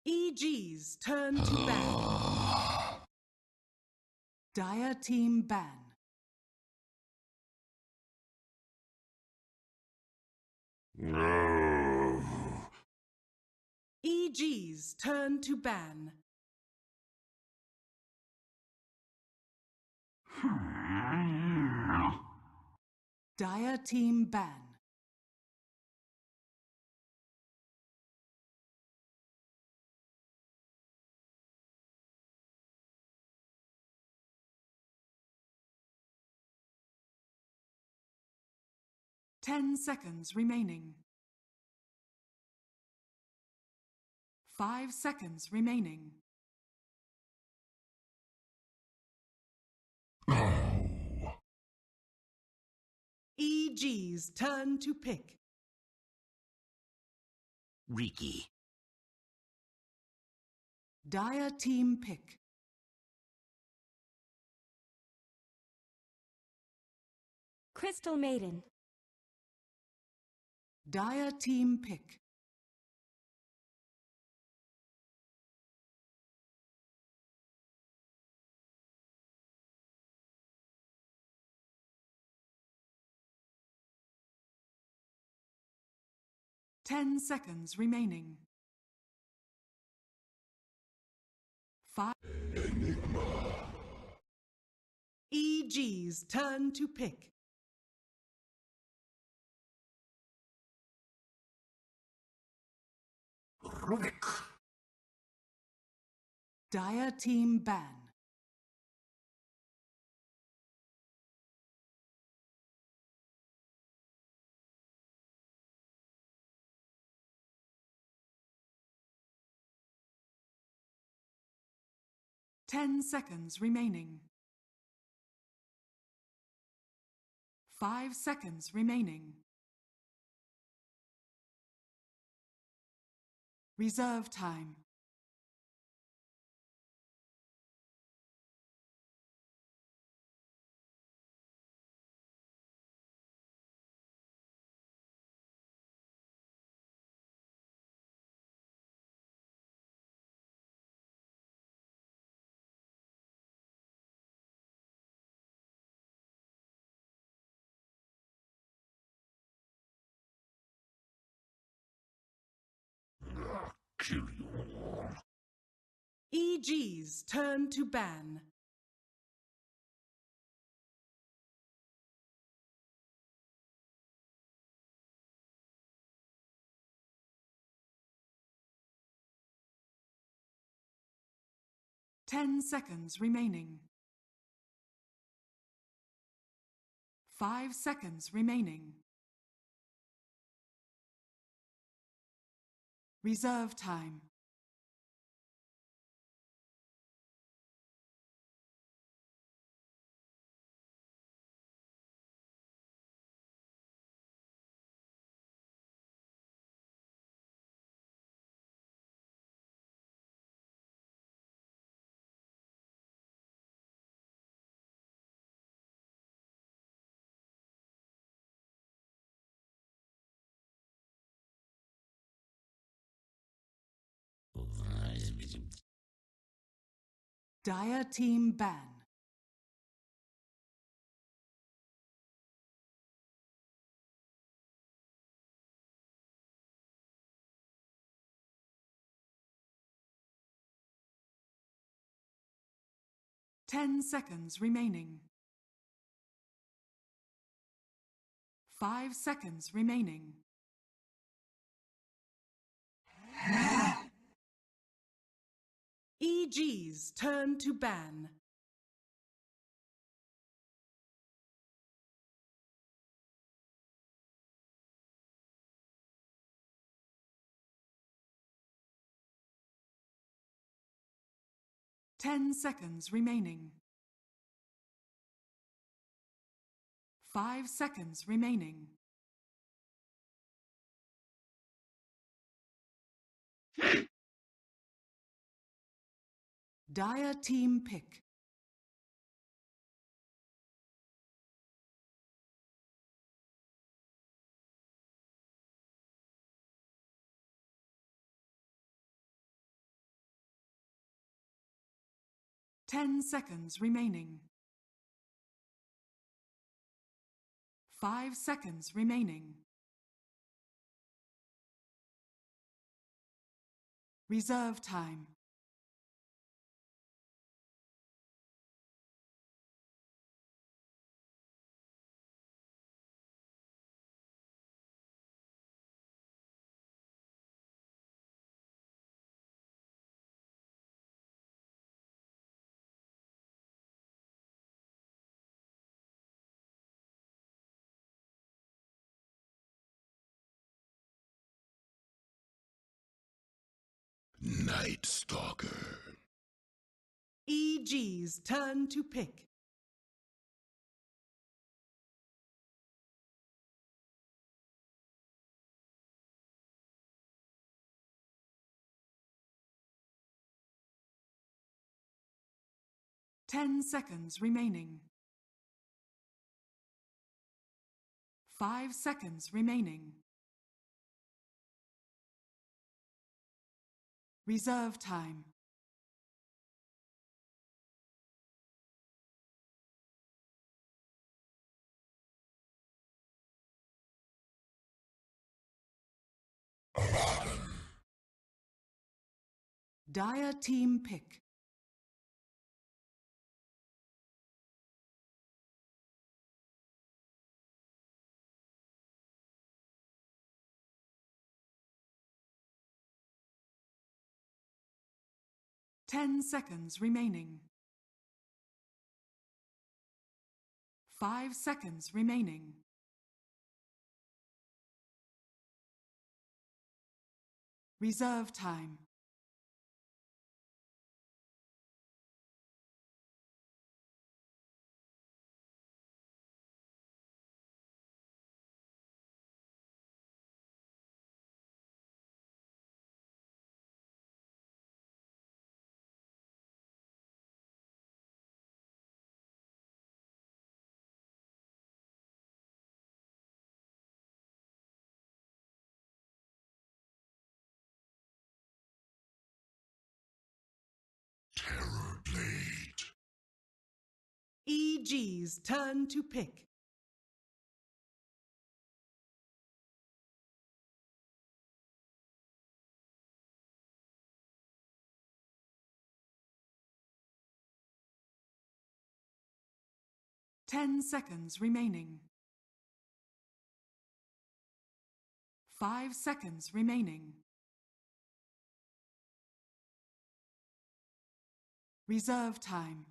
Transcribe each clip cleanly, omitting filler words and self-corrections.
EG's turn to ban. Dire team ban. EG's turn to ban. Dire team ban. Ten seconds remaining. 5 seconds remaining. EG's turn to pick. Riki. Dire team pick. Crystal Maiden. Dire team pick. Ten seconds remaining. 5. Enigma. EG's turn to pick. Rick. Dire team ban. Ten seconds remaining. 5 seconds remaining. Reserve time. Kill you all. EG's turn to ban. Ten seconds remaining. 5 seconds remaining. Reserve time. Dire team ban. Ten seconds remaining. 5 seconds remaining. EG's turn to ban. Ten seconds remaining. 5 seconds remaining. Dire team pick. 10 seconds remaining. 5 seconds remaining. Reserve time. Night Stalker. EG's turn to pick. Ten seconds remaining. 5 seconds remaining. Reserve time. Dire team pick. Ten seconds remaining. 5 seconds remaining. Reserve time. Terror Blade. EG's turn to pick. Ten seconds remaining. 5 seconds remaining. Reserve time.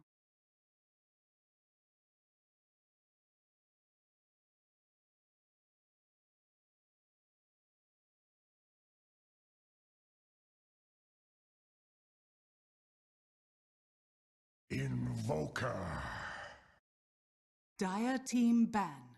Invoker. Dire team ban.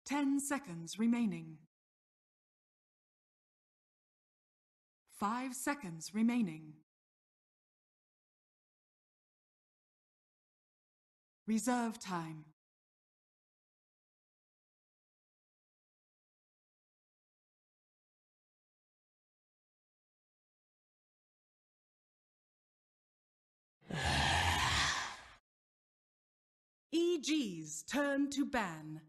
Ten seconds remaining. 5 seconds remaining. Reserve time. EG's turn to ban.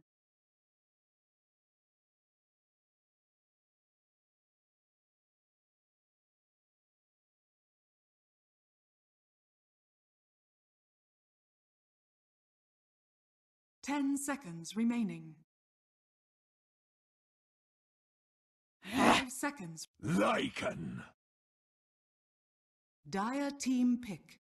Ten seconds remaining. 5 seconds. Lycan. Dire team pick.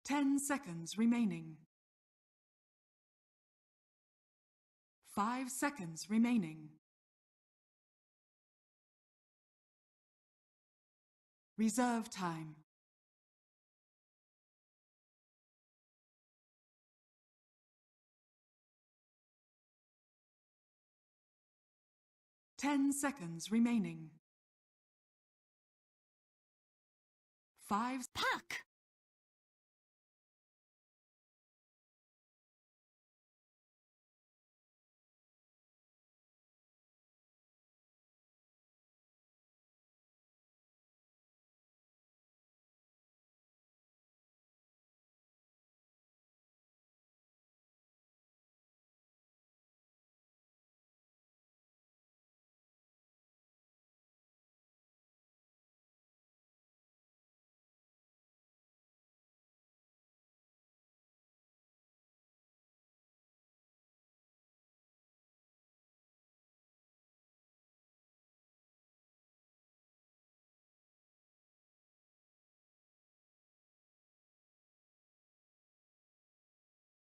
Ten seconds remaining. 5 seconds remaining. Reserve time. 10 seconds remaining. 5. Puck.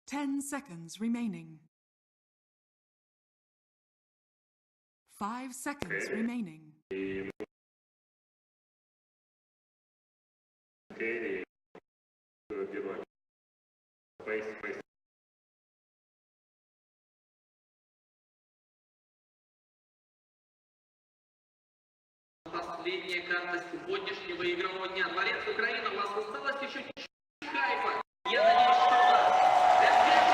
Ten seconds remaining. 5 seconds remaining. Последняя карта сегодняшнего игрового дня. Дворец Украины, у вас осталось еще чуть-чуть хайпа. Я надеюсь, что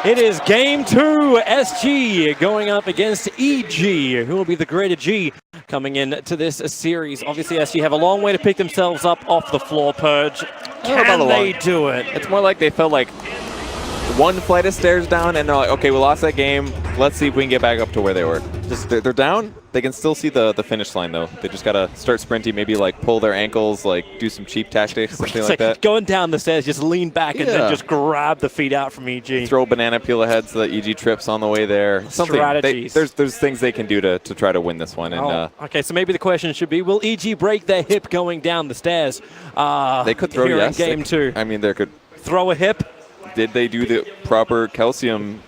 It is game 2, SG going up against EG, who will be the greater G coming into this series. Obviously, SG have a long way to pick themselves up off the floor, Purge. Can they do it? It's more like they felt like one flight of stairs down and they're like, okay, we lost that game. Let's see if we can get back up to where they were. Just they're down. They can still see the finish line though. They just gotta start sprinting, maybe like pull their ankles, like do some cheap tactics, something like that. Going down the stairs, just lean back and then just grab the feet out from EG. Throw a banana peel ahead so that EG trips on the way there. Something. Strategies. There's things they can do to try to win this one. And okay, so maybe the question should be, will EG break their hip going down the stairs? They could throw, here yes. in game 2. I mean, they could throw a hip. Did they do the proper calcium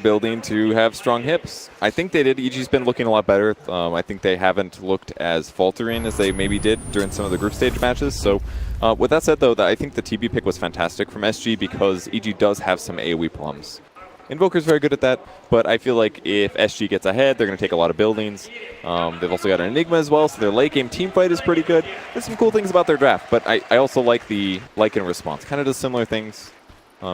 building to have strong hips? I think they did. EG's been looking a lot better. I think they haven't looked as faltering as they maybe did during some of the group stage matches. So with that said, though, I think the TB pick was fantastic from SG because EG does have some AoE plums. Invoker's very good at that, but I feel like if SG gets ahead, they're going to take a lot of buildings. They've also got an Enigma as well, so their late game team fight is pretty good. There's some cool things about their draft, but I also like the like-in response. Kind of does similar things.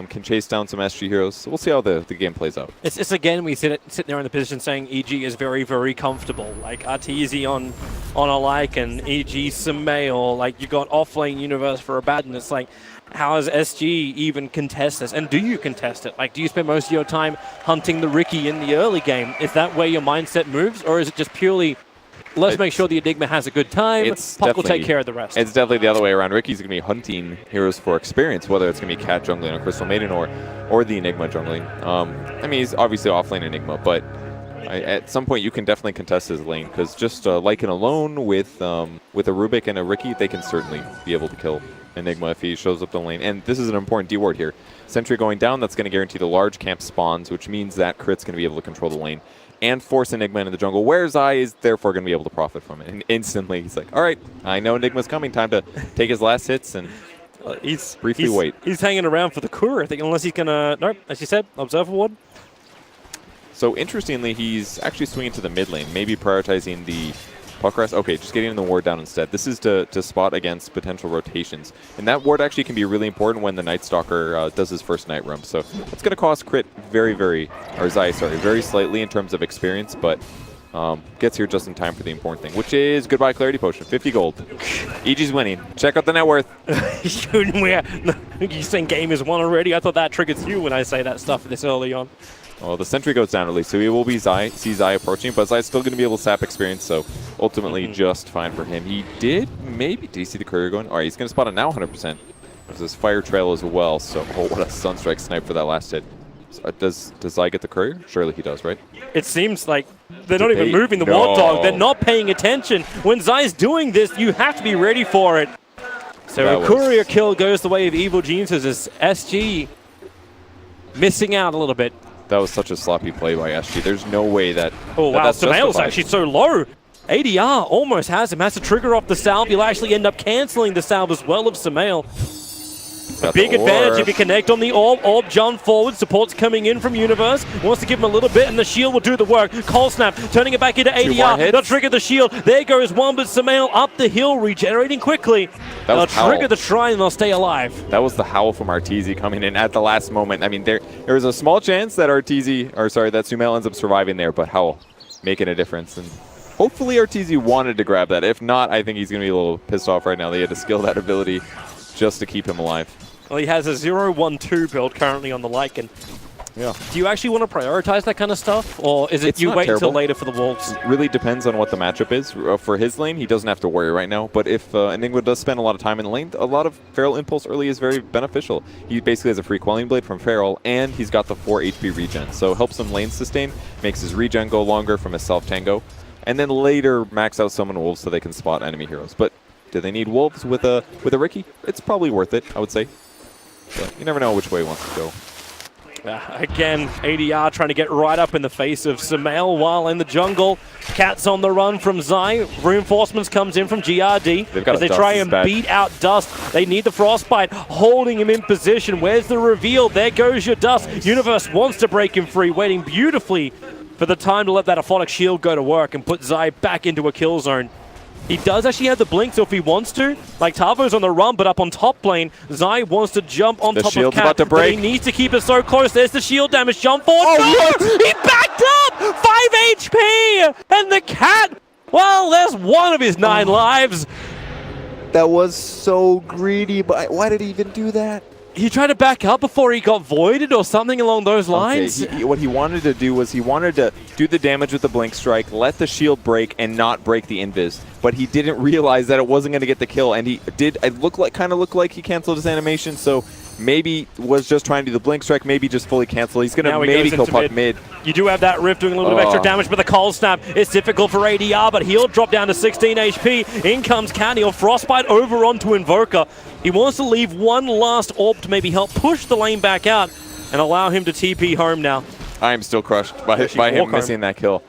Can chase down some SG heroes. So we'll see how the game plays out. It's again, we sit there in the position saying EG is very, very comfortable. Like Arteezy on a like and EG Sumail, like you got offlane universe for a bad, and it's like, how does SG even contest this? And do you contest it? Like, do you spend most of your time hunting the Riki in the early game? Is that where your mindset moves? Or is it just purely, let's make sure the Enigma has a good time, Puck will take care of the rest? It's definitely the other way around. Riki's going to be hunting heroes for experience, whether it's going to be Cat jungling or Crystal Maiden or the Enigma jungling. I mean, he's obviously offlane Enigma, but at some point you can definitely contest his lane, because just Lycan alone with a Rubik and a Riki, they can certainly be able to kill Enigma if he shows up the lane. And this is an important D ward here. Sentry going down, that's going to guarantee the large camp spawns, which means that Crit's going to be able to control the lane and force Enigma into the jungle, where Zai is therefore going to be able to profit from it. And instantly he's like, all right, I know Enigma's coming, time to take his last hits and briefly wait. He's hanging around for the Kura, I think, unless he's going to, nope, as you said, Observer Ward. So interestingly, he's actually swinging to the mid lane, maybe prioritizing the puck rest. Okay, just getting the ward down instead. This is to spot against potential rotations. And that ward actually can be really important when the Night Stalker does his first night roam. So it's going to cost Crit Zai very slightly in terms of experience, but gets here just in time for the important thing, which is goodbye Clarity Potion, 50 gold. EG's winning. Check out the net worth. You saying game is won already? I thought that triggers you when I say that stuff this early on. Well, the sentry goes down at least, so he will be see Zai approaching, but Zai's still going to be able to sap experience, so ultimately just fine for him. He did you see the courier going? All right, he's going to spot it now 100%. There's this fire trail as well, so what a Sunstrike snipe for that last hit. So, does Zai get the courier? Surely he does, right? It seems like they're not even moving the Warthog. They're not paying attention. When Zai's doing this, you have to be ready for it. So a courier kill goes the way of Evil Geniuses as SG missing out a little bit. That was such a sloppy play by SG. There's no way that. Oh, wow. Sumail's actually so low. ADR almost has him. Has to trigger off the salve. He'll actually end up canceling the salve as well of Sumail. Got Big the advantage orb. if you connect on the orb. Orb jump forward. Support's coming in from Universe. Wants to give him a little bit, and the shield will do the work. Cold Snap turning it back into Two more ADR. hits. They'll trigger the shield. There goes one, but Samael up the hill, regenerating quickly. They'll was Howl. trigger the shrine, and they'll stay alive. That was the howl from Arteezy coming in at the last moment. I mean, there was a small chance that that Sumail ends up surviving there, but Howl making a difference. And hopefully Arteezy wanted to grab that. If not, I think he's going to be a little pissed off right now. They had to skill that ability just to keep him alive. Well, he has a 0-1-2 build currently on the Lycan. Yeah. Do you actually want to prioritize that kind of stuff, or is it It's you not wait terrible. until later for the Wolves? It really depends on what the matchup is. For his lane, he doesn't have to worry right now. But if Enigma does spend a lot of time in the lane, a lot of Feral Impulse early is very beneficial. He basically has a free Quelling Blade from Feral, and he's got the 4 HP regen. So helps him lane sustain, makes his regen go longer from his self-tango, and then later max out summon Wolves so they can spot enemy heroes. But do they need Wolves with a Riki? It's probably worth it, I would say. But you never know which way he wants to go. Again, ADR trying to get right up in the face of Samael while in the jungle. Cat's on the run from Zai. Reinforcements comes in from GRD They've got as they Dust, try this is and bad. beat out Dust. They need the Frostbite, holding him in position. Where's the reveal? There goes your Dust. Nice. Universe wants to break him free, waiting beautifully for the time to let that Aphotic Shield go to work and put Zai back into a kill zone. He does actually have the blink, so if he wants to, like Tavo's on the run, but up on top lane, Zai wants to jump on The top of shield's Cat, about to but he break. needs to keep it so close. There's the shield damage. Jump forward. Oh, No! He backed up! 5 HP! And the Cat, well, there's one of his 9 lives. That was so greedy, but why did he even do that? He tried to back up before he got voided or something along those lines. Okay, what he wanted to do was he wanted to do the damage with the Blink Strike, let the shield break, and not break the Invis. But he didn't realize that it wasn't going to get the kill, and he did. It kind of looked like he canceled his animation, so maybe was just trying to do the Blink Strike, maybe just fully cancel. He's going to maybe kill Puck mid. You do have that Rift doing a little bit of extra damage, but the Cold Snap is difficult for ADR, but he'll drop down to 16 HP. In comes Canny, or Frostbite over onto Invoker. He wants to leave one last orb to maybe help push the lane back out and allow him to TP home now. I am still crushed by him missing that kill.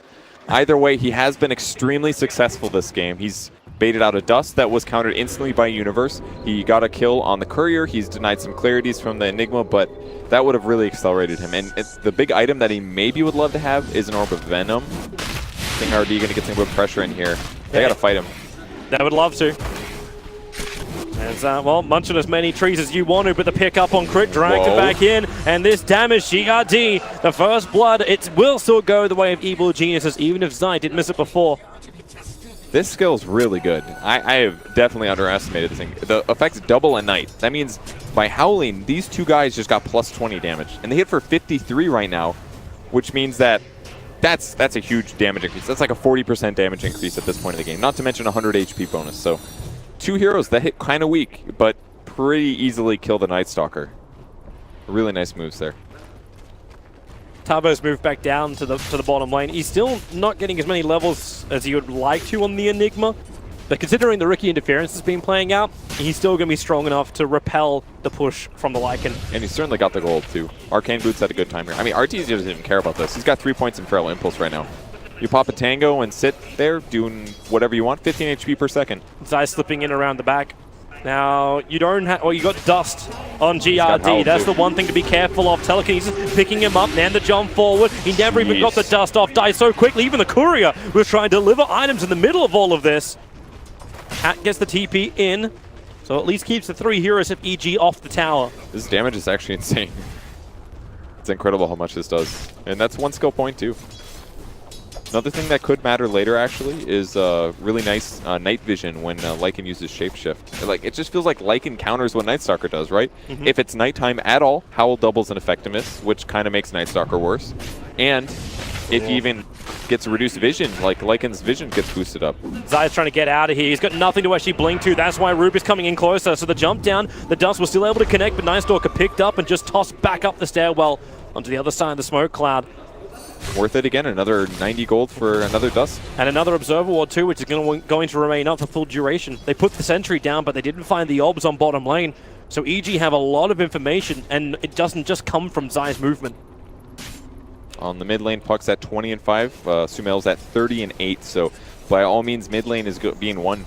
Either way, he has been extremely successful this game. He's baited out a Dust that was countered instantly by Universe. He got a kill on the Courier. He's denied some clarities from the Enigma, but that would have really accelerated him. And the big item that he maybe would love to have is an Orb of Venom. I think RD going to get some good pressure in here. They got to fight him. They would love to. As, well, munching as many trees as you want to, but the pick up on Crit dragged it back in, and this damage, GRD, the first blood, it will still go the way of Evil Geniuses, even if Zai did miss it before. This skill's really good. I have definitely underestimated this thing. The effect's double a night. That means by howling, these two guys just got plus 20 damage, and they hit for 53 right now, which means that that's a huge damage increase. That's like a 40% damage increase at this point in the game, not to mention 100 HP bonus. So two heroes that hit kind of weak, but pretty easily kill the Night Stalker. Really nice moves there. Tavo's moved back down to the bottom lane. He's still not getting as many levels as he would like to on the Enigma, but considering the Riki interference has been playing out, he's still going to be strong enough to repel the push from the Lycan. And he's certainly got the gold too. Arcane Boots had a good time here. I mean, Arteezy doesn't even care about this. He's got 3 points in Feral Impulse right now. You pop a Tango and sit there doing whatever you want, 15 HP per second. Zai slipping in around the back. Now, you don't have... Well, you got Dust on got GRD. Howl, That's too. the one thing to be careful of. Telekinesis picking him up, and the jump forward. He never even got the Jeez. Dust off. Dies so quickly. Even the Courier was trying to deliver items in the middle of all of this. Cat gets the TP in, so at least keeps the 3 heroes of EG off the tower. This damage is actually insane. It's incredible how much this does. And that's 1 skill point too. Another thing that could matter later, actually, is really nice night vision when Lycan uses Shapeshift. Like, it just feels like Lycan counters what Night Stalker does, right? If it's nighttime at all, Howl doubles in effectiveness, which kind of makes Night Stalker worse. And if he even gets reduced vision, like Lycan's vision gets boosted up. Zai's trying to get out of here. He's got nothing to actually blink to. That's why Ruby's coming in closer. So the jump down, the Dust was still able to connect, but Night Stalker picked up and just tossed back up the stairwell onto the other side of the smoke cloud. Worth it again, another 90 gold for another Dust. And another Observer Ward too, which is going to remain up for full duration. They put the sentry down, but they didn't find the obs on bottom lane. So EG have a lot of information, and it doesn't just come from Zai's movement. On the mid lane, Puck's at 20 and 5. Sumail's at 30 and 8. So by all means, mid lane is being won.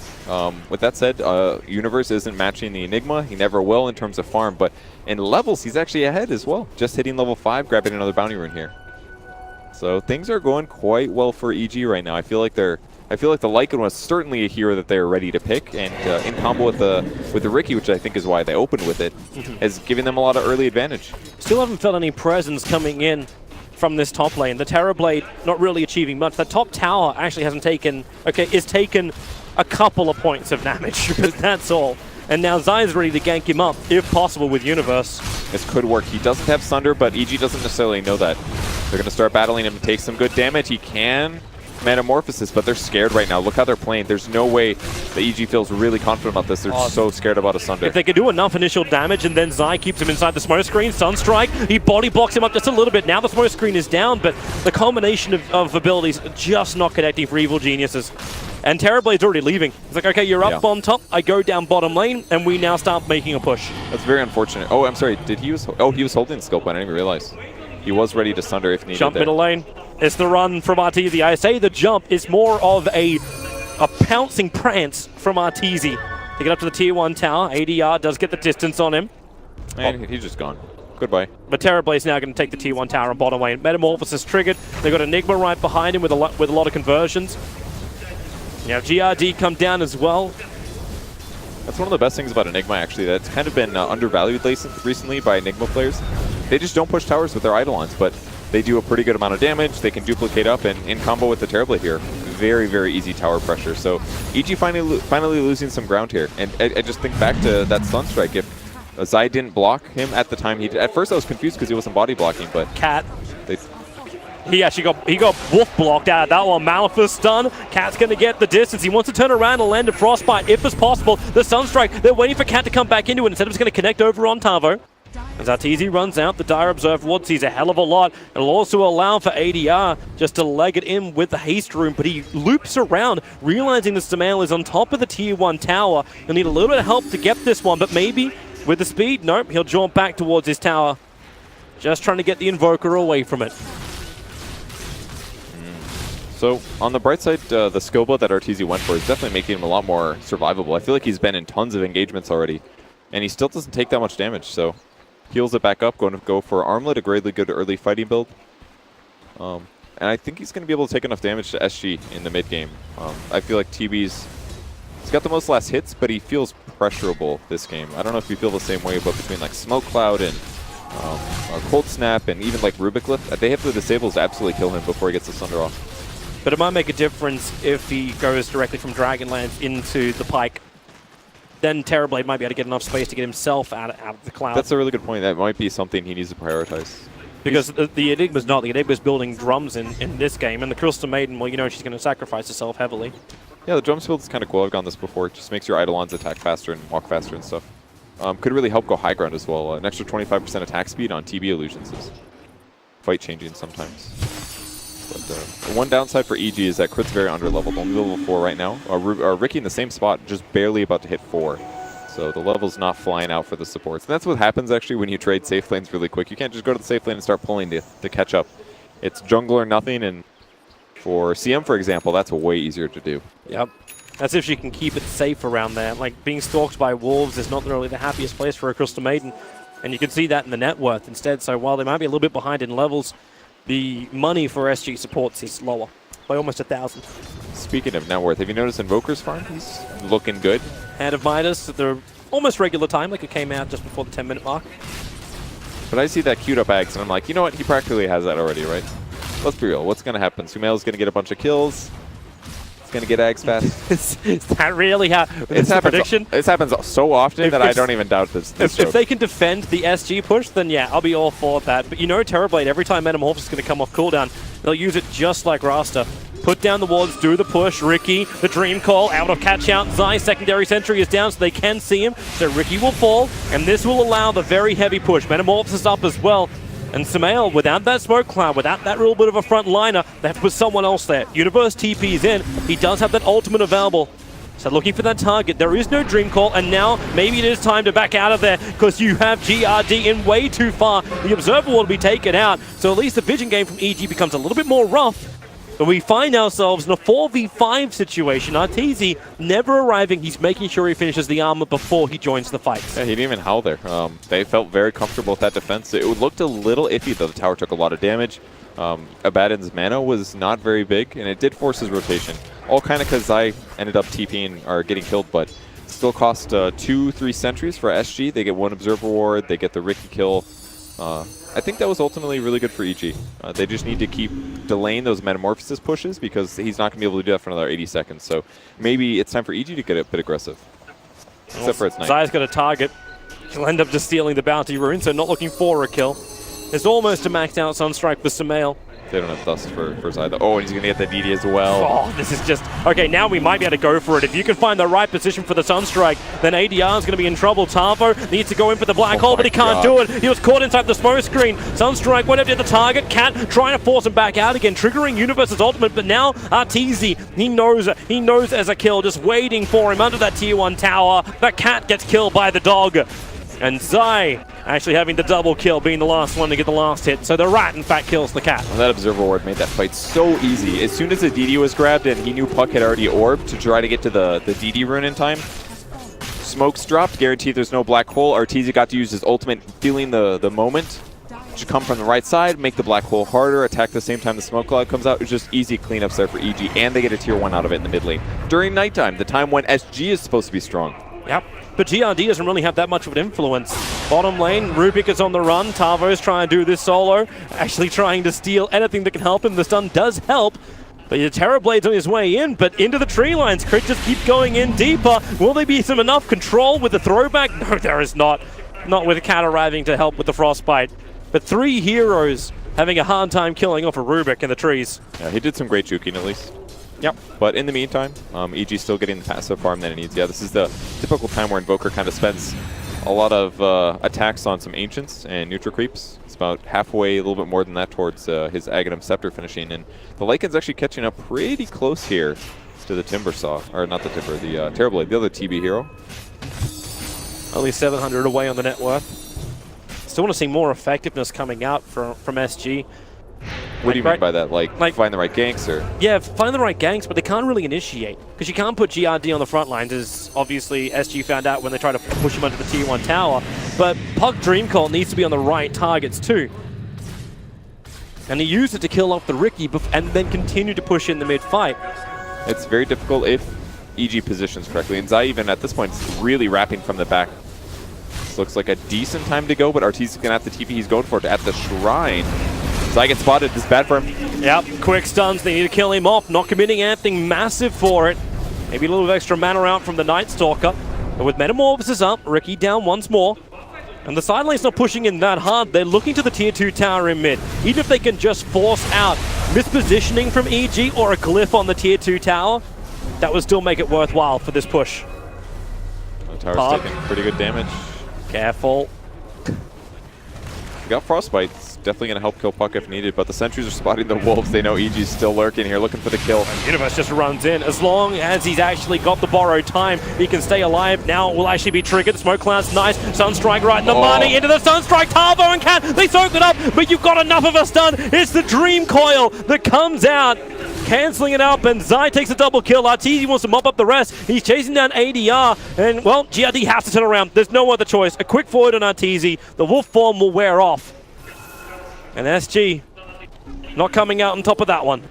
With that said, Universe isn't matching the Enigma. He never will in terms of farm, but in levels, he's actually ahead as well. Just hitting level 5, grabbing another bounty rune here. So things are going quite well for EG right now. I feel like the Lycan was certainly a hero that they're ready to pick, and in combo with the Riki, which I think is why they opened with it, has given them a lot of early advantage. Still haven't felt any presence coming in from this top lane. The Terrorblade not really achieving much. The top tower actually hasn't taken, is taken a couple of points of damage, but that's all. And now Zai's ready to gank him up, if possible, with Universe. This could work. He doesn't have Sunder, but EG doesn't necessarily know that. They're going to start battling him, take some good damage. He can Metamorphosis, but they're scared right now. Look how they're playing. There's no way the EG feels really confident about this. They're so scared about a Sunder. If they could do enough initial damage and then Zai keeps him inside the smoke screen, Sunstrike, he body blocks him up just a little bit. Now the smoke screen is down, but the combination of abilities just not connecting for Evil Geniuses. And Terrorblade's already leaving. It's like, okay, you're up on top, I go down bottom lane, and we now start making a push. That's very unfortunate. Oh, I'm sorry, he was holding the skill point, I didn't even realize. He was ready to Sunder if needed. Jump middle lane. It's the run from Arteezy. I say the jump is more of a pouncing prance from Arteezy. To get up to the tier 1 tower, ADR does get the distance on him. And he's just gone. Goodbye. But Terrorblade's now going to take the tier 1 tower on bottom lane. Metamorphosis triggered. They've got Enigma right behind him with a lot of conversions. You have GRD come down as well. That's one of the best things about Enigma, actually. That's kind of been undervalued recently by Enigma players. They just don't push towers with their Eidolons, but they do a pretty good amount of damage. They can duplicate up, and in combo with the Terrorblade here, very, very easy tower pressure. So EG finally losing some ground here. And I just think back to that Sunstrike. If Zai didn't block him at the time he did. At first I was confused because he wasn't body blocking, but Cat. He actually got wolf blocked out of that one. Malphite stun. Cat's going to get the distance. He wants to turn around and land a Frostbite if it's possible. The Sunstrike, they're waiting for Cat to come back into it. Instead of just going to connect over on Tavo. As Arteezy runs out, the Dire Observer Ward sees a hell of a lot. It'll also allow for ADR just to leg it in with the haste room, but he loops around, realizing that Samael is on top of the tier 1 tower. He'll need a little bit of help to get this one, but maybe with the speed, nope, he'll jaunt back towards his tower. Just trying to get the Invoker away from it. So, on the bright side, the Scoba that Arteezy went for is definitely making him a lot more survivable. I feel like he's been in tons of engagements already, and he still doesn't take that much damage, so heals it back up, going to go for Armlet, a really good early fighting build. And I think he's going to be able to take enough damage to SG in the mid game. I feel like he's got the most last hits, but he feels pressurable this game. I don't know if you feel the same way, but between like Smoke Cloud and Cold Snap and even like Rubiclip, they have to disable to absolutely kill him before he gets the Sunder off. But it might make a difference if he goes directly from Dragonlance into the Pike. Then Terrorblade might be able to get enough space to get himself out of the cloud. That's a really good point. That might be something he needs to prioritize. Because the Enigma's not. The Enigma's building drums in this game, and the Crystal Maiden, well, you know she's going to sacrifice herself heavily. Yeah, the drums build is kind of cool. I've gone this before. It just makes your Eidolons attack faster and walk faster and stuff. Could really help go high ground as well. An extra 25% attack speed on TB illusions is fight changing sometimes. But the one downside for EG is that Crit's very underleveled, only level 4 right now. Riki in the same spot, just barely about to hit 4. So the level's not flying out for the supports. And that's what happens actually when you trade safe lanes really quick. You can't just go to the safe lane and start pulling to catch up. It's jungle or nothing, and for CM, for example, that's way easier to do. Yep. That's if she can keep it safe around there. Like, being stalked by wolves is not really the happiest place for a Crystal Maiden. And you can see that in the net worth instead. So while they might be a little bit behind in levels, the money for SG supports is lower by almost 1,000. Speaking of net worth, have you noticed Invoker's farm? He's looking good. Hand of Midas at the almost regular time, like it came out just before the 10-minute mark. But I see that queued up Ags, and I'm like, you know what? He practically has that already, right? Let's be real. What's going to happen? Sumail's going to get a bunch of kills. He's going to get Ags fast. Is that really how it's a prediction? It happens so often that I don't even doubt this. If they can defend the SG push, then yeah, I'll be all for that. But you know Terrorblade, every time Metamorphosis is going to come off cooldown, they'll use it just like Rasta. Put down the wards, do the push. Riki, the Dream Call, out of catch out. Zai, secondary sentry is down so they can see him. So Riki will fall, and this will allow the very heavy push. Metamorphosis up as well. And Samael, without that smoke cloud, without that little bit of a front liner, they have to put someone else there. Universe TP's in. He does have that ultimate available. So looking for that target. There is no Dream Call, and now maybe it is time to back out of there because you have GRD in way too far. The Observer will be taken out, so at least the vision game from EG becomes a little bit more rough. But we find ourselves in a 4v5 situation. Arteezy never arriving. He's making sure he finishes the armor before he joins the fight. Yeah, he didn't even howl there. They felt very comfortable with that defense. It looked a little iffy, though. The tower took a lot of damage. Abaddon's mana was not very big, and it did force his rotation. All kind of because I ended up TPing or getting killed, but still cost 2-3 sentries for SG. They get 1 Observer Ward. They get the Ricky kill. I think that was ultimately really good for EG. They just need to keep delaying those Metamorphosis pushes because he's not going to be able to do that for another 80 seconds. So maybe it's time for EG to get a bit aggressive. Except for its Knight. Zai's got a target. He'll end up just stealing the bounty rune, so not looking for a kill. There's almost a maxed out Sunstrike for Sumail. They don't have Dust for Zai, though. Oh, and he's going to get the DD as well. Oh, this is just... Okay, now we might be able to go for it. If you can find the right position for the Sunstrike, then ADR is going to be in trouble. Tavo needs to go in for the black hole, but he can't do it. He was caught inside the smoke screen. Sunstrike went up to the target. Cat trying to force him back out again, triggering Universe's ultimate, but now Arteezy, he knows as a kill, just waiting for him under that tier 1 tower. That Cat gets killed by the dog. And Zai actually having the double kill, being the last one to get the last hit. So the rat, in fact, kills the Cat. Well, that Observer Ward made that fight so easy. As soon as the DD was grabbed and he knew Puck had already orbed to try to get to the DD rune in time, smokes dropped, guaranteed there's no black hole. Arteezy got to use his ultimate, feeling the moment to come from the right side, make the black hole harder, attack the same time the smoke cloud comes out. It's just easy cleanups there for EG, and they get a tier 1 out of it in the mid lane. During nighttime, the time when SG is supposed to be strong. Yep. But GRD doesn't really have that much of an influence. Bottom lane, Rubik is on the run. Tavo's trying to do this solo. Actually trying to steal anything that can help him. The stun does help. But the Terrorblade's on his way in, but into the tree lines. Crit just keep going in deeper. Will there be some enough control with the throwback? No, there is not. Not with Cat arriving to help with the Frostbite. But 3 heroes having a hard time killing off a Rubik in the trees. Yeah, he did some great juking at least. Yep. But in the meantime, EG's still getting the passive farm that it needs. Yeah, this is the typical time where Invoker kind of spends a lot of attacks on some Ancients and neutral creeps. It's about halfway, a little bit more than that, towards his Aghanim Scepter finishing. And the Lycan's actually catching up pretty close here to the Timbersaw. Or not the Timber, the Terrorblade, the other TB hero. Only 700 away on the net worth. Still want to see more effectiveness coming out from SG. What do you mean by that? Like find the right ganks, or? Yeah, find the right ganks, but they can't really initiate. Because you can't put GRD on the front lines, as obviously SG found out when they tried to push him under the tier 1 tower. But Puck Dreamcall needs to be on the right targets too. And he used it to kill off the Ricky and then continue to push in the mid-fight. It's very difficult if EG positions correctly. And Zai even at this point is really wrapping from the back. This looks like a decent time to go, but Arteezy's going to have the TP he's going for it at the Shrine. Zai gets spotted. This is bad for him. Yep, quick stuns. They need to kill him off. Not committing anything massive for it. Maybe a little bit of extra mana out from the Night Stalker. But with Metamorphosis up, Ricky down once more. And the side lane's not pushing in that hard. They're looking to the tier 2 tower in mid. Even if they can just force out mispositioning from EG or a glyph on the tier 2 tower, that would still make it worthwhile for this push. The tower's taking pretty good damage. Careful. We got Frostbite. It's definitely going to help kill Puck if needed, but the sentries are spotting the wolves. They know EG's still lurking here, looking for the kill. Universe just runs in. As long as he's actually got the borrowed time, he can stay alive. Now it will actually be triggered. Smoke Cloud's nice. Sunstrike right in the money. Into the Sunstrike. Tavo and Cat. They soak it up, but you've got enough of a stun. It's the Dream Coil that comes out, canceling it up, and Zai takes a double kill. Arteezy wants to mop up the rest. He's chasing down ADR, and, well, GRD has to turn around. There's no other choice. A quick forward on Arteezy. The wolf form will wear off. And SG not coming out on top of that one.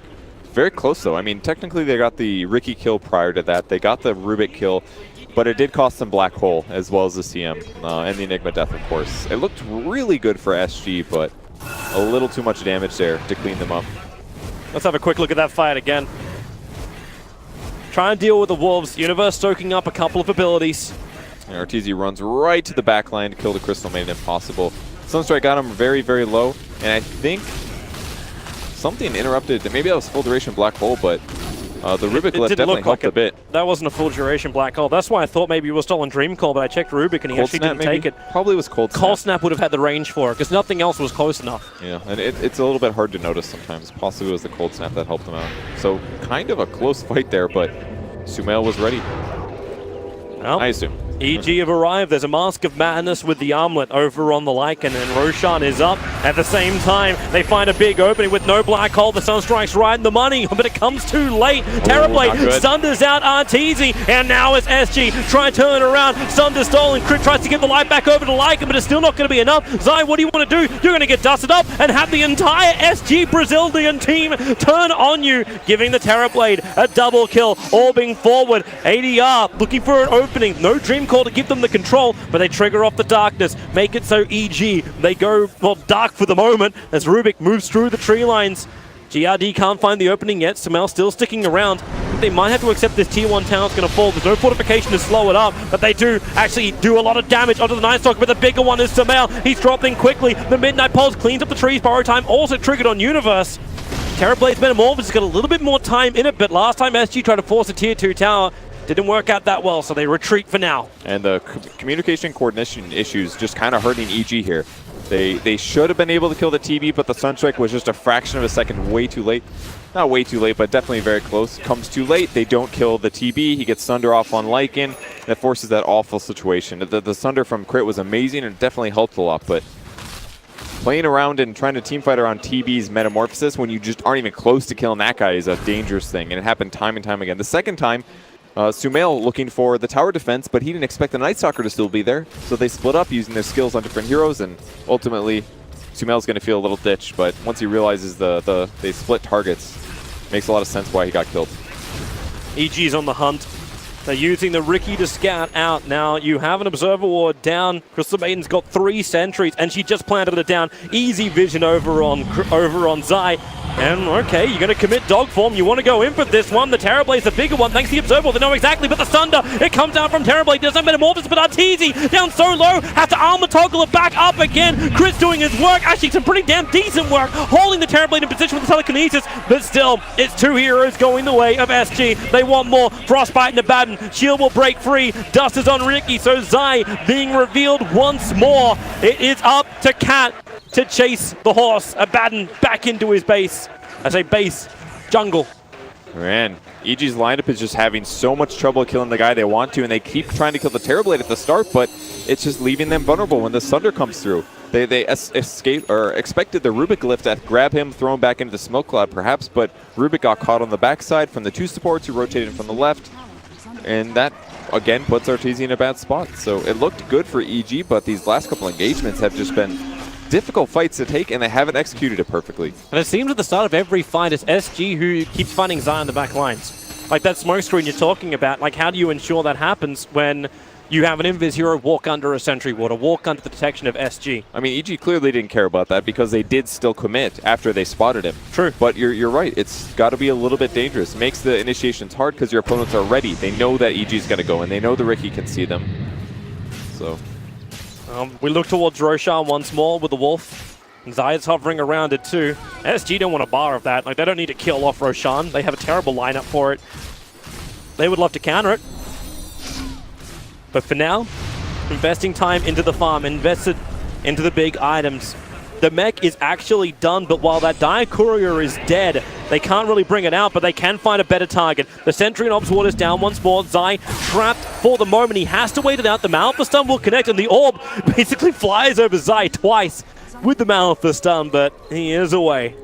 Very close, though. I mean, technically they got the Ricky kill prior to that. They got the Rubik kill, but it did cost them Black Hole, as well as the CM, and the Enigma Death, of course. It looked really good for SG, but a little too much damage there to clean them up. Let's have a quick look at that fight again. Try and deal with the Wolves. Universe soaking up a couple of abilities. And Arteezy runs right to the back line to kill the Crystal, made it impossible. Sunstrike got him very, very low, and I think something interrupted. Maybe that was full duration Black Hole, but the Rubik left definitely helped a bit. That wasn't a full duration Black Hole. That's why I thought maybe it was stolen Dream Call, but I checked Rubik and he actually didn't take it. Probably was Cold Snap. Cold Snap would have had the range for it because nothing else was close enough. Yeah, and it's a little bit hard to notice sometimes. Possibly it was the Cold Snap that helped him out. So kind of a close fight there, but Sumail was ready. Well, I assume. EG have arrived. There's a Mask of Madness with the armlet over on the Lycan, and Roshan is up. At the same time, they find a big opening with no black hole. The Sun strikes right in the money, but it comes too late. Terrorblade sunders out Arteezy, and now it's SG trying to turn it around. Sunder stolen. Crit tries to give the light back over to Lycan, but it's still not going to be enough. Zai, what do you want to do? You're going to get dusted up and have the entire SG Brazilian team turn on you, giving the Terrorblade a double kill, orbing forward. ADR looking for an opening. No Dream Core to give them the control, but they trigger off the darkness, make it so EG, they go, well, dark for the moment as Rubik moves through the tree lines. GRD can't find the opening yet. Sumail still sticking around. They might have to accept this tier 1 tower's going to fall. There's no fortification to slow it up, but they do actually do a lot of damage onto the Night Stalker, but the bigger one is Sumail. He's dropping quickly. The Midnight Pulse cleans up the trees. Borrow time also triggered on Universe. Terrorblade's Metamorphosis has got a little bit more time in it, but last time SG tried to force a tier 2 tower, didn't work out that well, so they retreat for now. And the communication coordination issues just kind of hurting EG here. They should have been able to kill the TB, but the Sunstrike was just a fraction of a second way too late. Not way too late, but definitely very close. Comes too late, they don't kill the TB. He gets Sunder off on Lycan. That forces that awful situation. The Sunder from Crit was amazing and definitely helped a lot, but playing around and trying to teamfight around TB's Metamorphosis when you just aren't even close to killing that guy is a dangerous thing, and it happened time and time again. The second time, Sumail looking for the tower defense, but he didn't expect the Night Stalker to still be there, so they split up using their skills on different heroes, and ultimately Sumail's going to feel a little ditch, but once he realizes they split targets, makes a lot of sense why he got killed. EG's on the hunt. They're using the Riki to scout out. Now you have an Observer Ward down. Crystal Maiden's got 3 sentries, and she just planted it down. Easy vision over on Zai. And okay, you're going to commit dog form. You want to go in for this one. The Terrorblade's the bigger one, thanks to the Observer Ward. They know exactly, but the Sunder, it comes down from Terrorblade. There's no Metamorphosis, but Arteezy down so low, has to armor toggle it back up again. Chris doing his work, actually some pretty damn decent work, holding the Terrorblade in position with the telekinesis, but still, it's 2 heroes going the way of SG. They want more. Frostbite and Abaddon. Shield will break free. Dust is on Riki, so Zai being revealed once more. It is up to Cat to chase the horse. Abaddon back into his base. I say base, jungle. Man, EG's lineup is just having so much trouble killing the guy they want to, and they keep trying to kill the Terrorblade at the start, but it's just leaving them vulnerable when the Sunder comes through. They escaped or expected the Rubik lift to grab him, throw him back into the smoke cloud perhaps, but Rubik got caught on the backside from the 2 supports who rotated from the left, and that again puts Arteezy in a bad spot. So it looked good for EG, but these last couple engagements have just been difficult fights to take, and they haven't executed it perfectly. And it seems at the start of every fight, it's SG who keeps finding Zai on the back lines. Like that smoke screen you're talking about, like how do you ensure that happens when you have an Invis hero walk under a sentry ward or walk under the detection of SG? I mean, EG clearly didn't care about that because they did still commit after they spotted him. True. But you're right, it's got to be a little bit dangerous. It makes the initiations hard because your opponents are ready. They know that EG's going to go, and they know the Riki can see them. So we look towards Roshan once more with the Wolf. Zai's hovering around it too. SG don't want a bar of that. Like, they don't need to kill off Roshan. They have a terrible lineup for it. They would love to counter it. But for now, investing time into the farm, invested into the big items. The mech is actually done, but while that Dire Courier is dead, they can't really bring it out, but they can find a better target. The Sentry and Obs Ward is down once more. Zai trapped for the moment. He has to wait it out. The Malphur Stun will connect, and the Orb basically flies over Zai twice with the Malphur Stun, but he is away.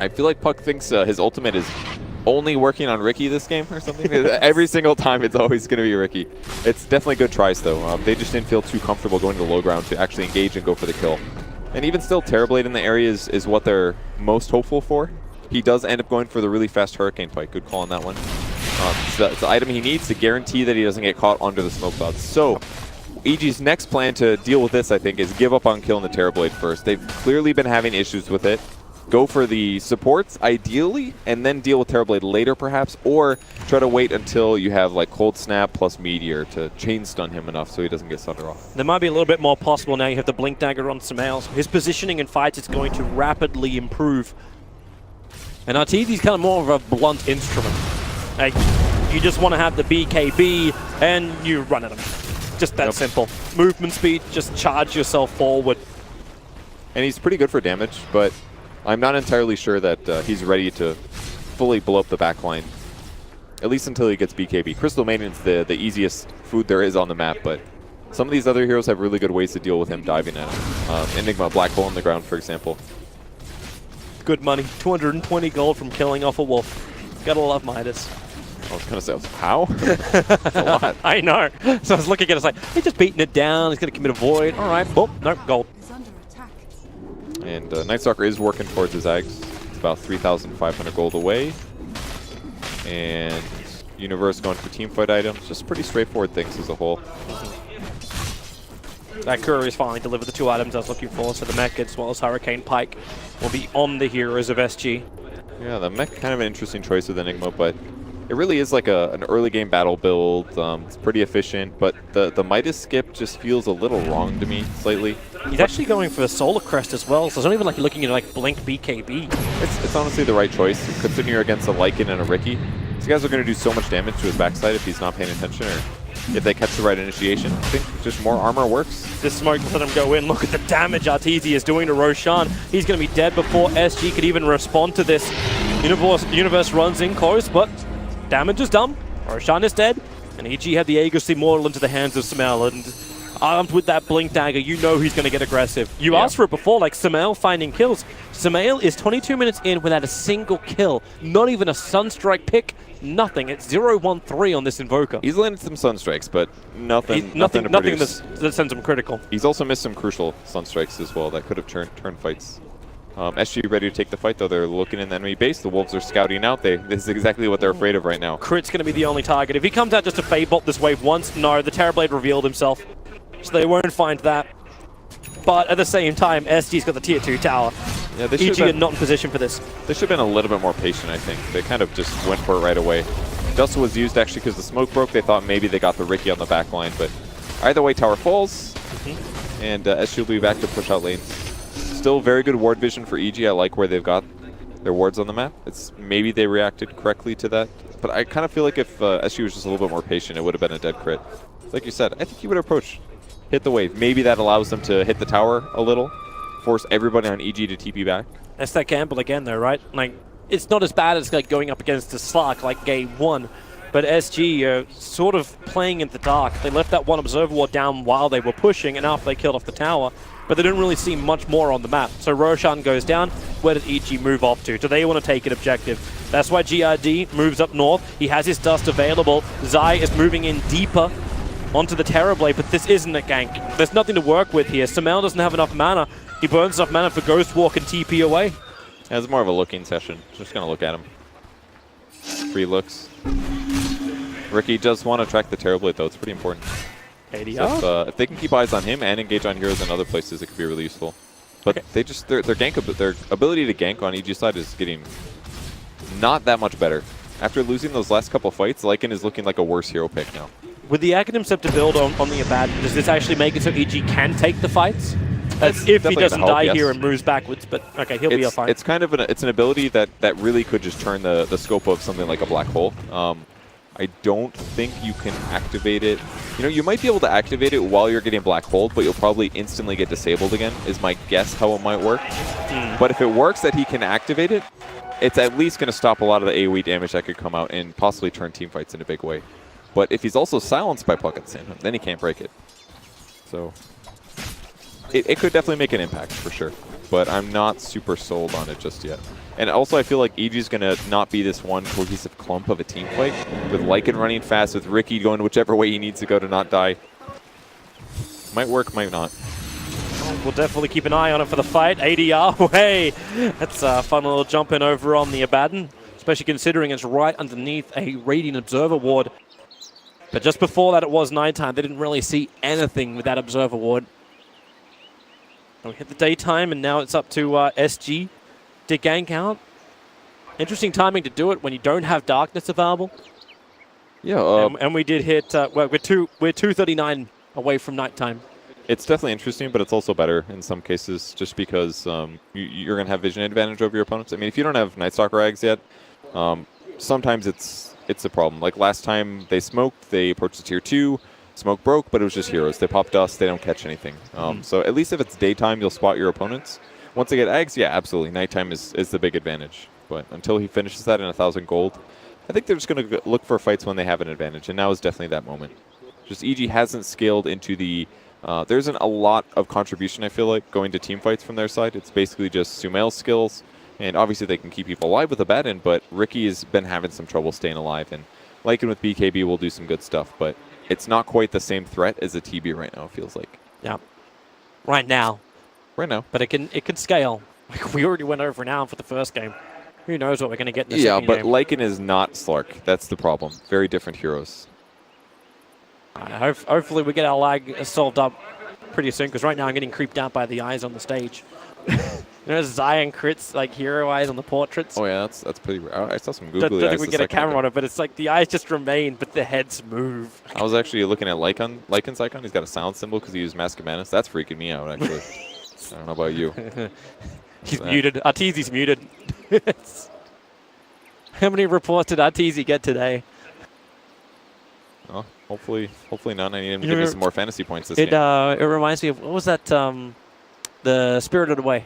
I feel like Puck thinks his ultimate is only working on Riki this game or something. Every single time it's always going to be Riki. It's definitely good tries though. They just didn't feel too comfortable going to the low ground to actually engage and go for the kill. And even still, Terrorblade in the area is what they're most hopeful for. He does end up going for the really fast Hurricane Pike. Good call on that one. It's the item he needs to guarantee that he doesn't get caught under the smoke clouds. So EG's next plan to deal with this, I think, is give up on killing the Terrorblade first. They've clearly been having issues with it. Go for the supports, ideally, and then deal with Terrorblade later, perhaps, or try to wait until you have like Cold Snap plus Meteor to chain stun him enough so he doesn't get Sunder off. There might be a little bit more possible now. You have the Blink Dagger on Sumail. His positioning in fights is going to rapidly improve. And Arteezy's kind of more of a blunt instrument. Like, you just want to have the BKB and you run at him. Just that simple. Movement speed, just charge yourself forward. And he's pretty good for damage, but I'm not entirely sure that he's ready to fully blow up the backline. at least until he gets BKB. Crystal Maiden's the easiest food there is on the map, but some of these other heroes have really good ways to deal with him diving at him. Enigma, Black Hole in the ground, for example. Good money. 220 gold from killing off a wolf. Gotta love Midas. I was going to say, how? That's a lot. I know. So I was looking at it, it's like, he's just beating it down. He's going to commit a void. All right. Boom. Nope. Gold. Is under attack. And Nightstalker is working towards his eggs. It's about 3,500 gold away. And Universe going for teamfight items. Just pretty straightforward things as a whole. That courier's finally delivered the 2 items I was looking for, so the mech as well as Hurricane Pike will be on the heroes of SG. Yeah, the mech kind of an interesting choice with Enigma, but it really is like an early game battle build. It's pretty efficient, but the Midas skip just feels a little wrong to me slightly. He's actually going for the Solar Crest as well, so it's not even like you're looking at like Blink BKB. It's honestly the right choice. Considering you're against a Lycan and a Riki, these guys are going to do so much damage to his backside if he's not paying attention, or if they catch the right initiation. I think just more armor works. This smoke will let him go in. Look at the damage Arteezy is doing to Roshan. He's going to be dead before SG could even respond to this. Universe runs in close, but damage is done. Roshan is dead, and EG had the Aegis Immortal into the hands of Samel, and armed with that Blink Dagger, you know he's going to get aggressive. You asked for it before, like Samel finding kills. Samel is 22 minutes in without a single kill, not even a Sunstrike pick, nothing. It's 0-1-3 on this Invoker. He's landed some Sunstrikes, but nothing Nothing to produce. that sends him critical. He's also missed some crucial Sunstrikes as well that could have turned fights. SG ready to take the fight, though. They're looking in the enemy base. The Wolves are scouting out. This is exactly what they're afraid of right now. Crit's going to be the only target. If he comes out just to Fade Bolt this wave once, no, the Terrorblade revealed himself. So they won't find that. But at the same time, SG's got the tier 2 tower. Yeah, EG are not in position for this. They should have been a little bit more patient, I think. They kind of just went for it right away. Dust was used actually because the smoke broke. They thought maybe they got the Riki on the back line, but either way, tower falls. And SG will be back to push out lanes. Still very good ward vision for EG. I like where they've got their wards on the map. It's maybe they reacted correctly to that. But I kind of feel like if SG was just a little bit more patient, it would have been a dead crit. Like you said, I think he would approach, hit the wave. Maybe that allows them to hit the tower a little, force everybody on EG to TP back. That's that gamble again, though, right? Like, it's not as bad as like going up against the Slark like game 1. But SG sort of playing in the dark. They left that one Observer Ward down while they were pushing, and after they killed off the tower. But they didn't really see much more on the map. So Roshan goes down. Where does EG move off to? Do they want to take an objective? That's why GRD moves up north. He has his dust available. Zai is moving in deeper onto the Terrorblade, but this isn't a gank. There's nothing to work with here. Samel doesn't have enough mana. He burns enough mana for Ghost Walk and TP away. Yeah, it's more of a looking session. Just going to look at him. 3 looks. Riki does want to track the Terrorblade, though. It's pretty important. So if they can keep eyes on him and engage on heroes in other places, it could be really useful. But they just their ability to gank on EG side is getting not that much better. After losing those last couple fights, Lycan is looking like a worse hero pick now. With the Aghanim Scepter build on the Abaddon, does this actually make it so EG can take the fights? As if he doesn't die here and moves backwards, but okay, he'll be fine. It's kind of an ability that really could just turn the scope of something like a Black Hole. I don't think you can activate it. You know, you might be able to activate it while you're getting Black Hole, but you'll probably instantly get disabled again, is my guess how it might work. But if it works that he can activate it, it's at least going to stop a lot of the AoE damage that could come out and possibly turn teamfights in a big way. But if he's also silenced by Puck at the same time, then he can't break it. So it could definitely make an impact for sure, but I'm not super sold on it just yet. And also, I feel like EG's going to not be this one cohesive clump of a team fight, with Lycan running fast, with Riki going whichever way he needs to go to not die. Might work, might not. We'll definitely keep an eye on it for the fight. ADR, hey, that's a fun little jump in over on the Abaddon, especially considering it's right underneath a Radiant Observer Ward. But just before that, it was nighttime. They didn't really see anything with that Observer Ward. And we hit the daytime, and now it's up to SG to gank out. Interesting timing to do it when you don't have darkness available. Yeah, and we did hit. We're 239 away from nighttime. It's definitely interesting, but it's also better in some cases, just because you're going to have vision advantage over your opponents. I mean, if you don't have Nightstalker Ags yet, sometimes it's a problem. Like last time they smoked, they approached the tier 2. Smoke broke, but it was just heroes. They pop dust, they don't catch anything. So at least if it's daytime, you'll spot your opponents. Once they get eggs, yeah, absolutely. Nighttime is the big advantage. But until he finishes that in 1,000 gold, I think they're just going to look for fights when they have an advantage, and now is definitely that moment. Just EG hasn't scaled into the... there isn't a lot of contribution, I feel like, going to team fights from their side. It's basically just Sumail's skills, and obviously they can keep people alive with a Baton, but Ricky has been having some trouble staying alive, and Lycan with BKB will do some good stuff, but it's not quite the same threat as a TB right now, it feels like. Yeah. Right now. Right now. But it can scale. Like, we already went over an hour for the first game. Who knows what we're going to get in the Yeah, second but game. Lycan is not Slark. That's the problem. Very different heroes. Hopefully we get our lag solved up pretty soon, because right now I'm getting creeped out by the eyes on the stage. You know, Zion crits, like hero eyes on the portraits. Oh yeah, that's pretty rare. I saw some Don't googly eyes. think we get a camera on it, but it's like the eyes just remain, but the heads move. I was actually looking at Lycan's icon. He's got a sound symbol because he used Mask of Madness. That's freaking me out, actually. I don't know about you. He's muted. Arteezy's muted. How many reports did Arteezy get today? Oh, hopefully none. I need him to give me some more fantasy points this game. It reminds me of, what was that? The Spirited Away.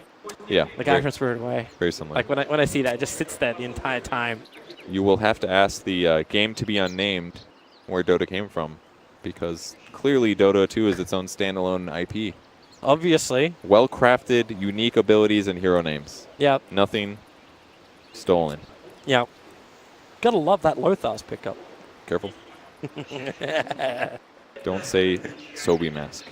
Yeah. The guy from Spirited Away. Very similar. Like when I see that, it just sits there the entire time. You will have to ask the game to be unnamed where Dota came from, because clearly Dota 2 is its own standalone IP. Obviously. Well-crafted, unique abilities and hero names. Yep. Nothing stolen. Yeah. Gotta love that Lothar's pickup. Careful. Don't say Sobi Mask.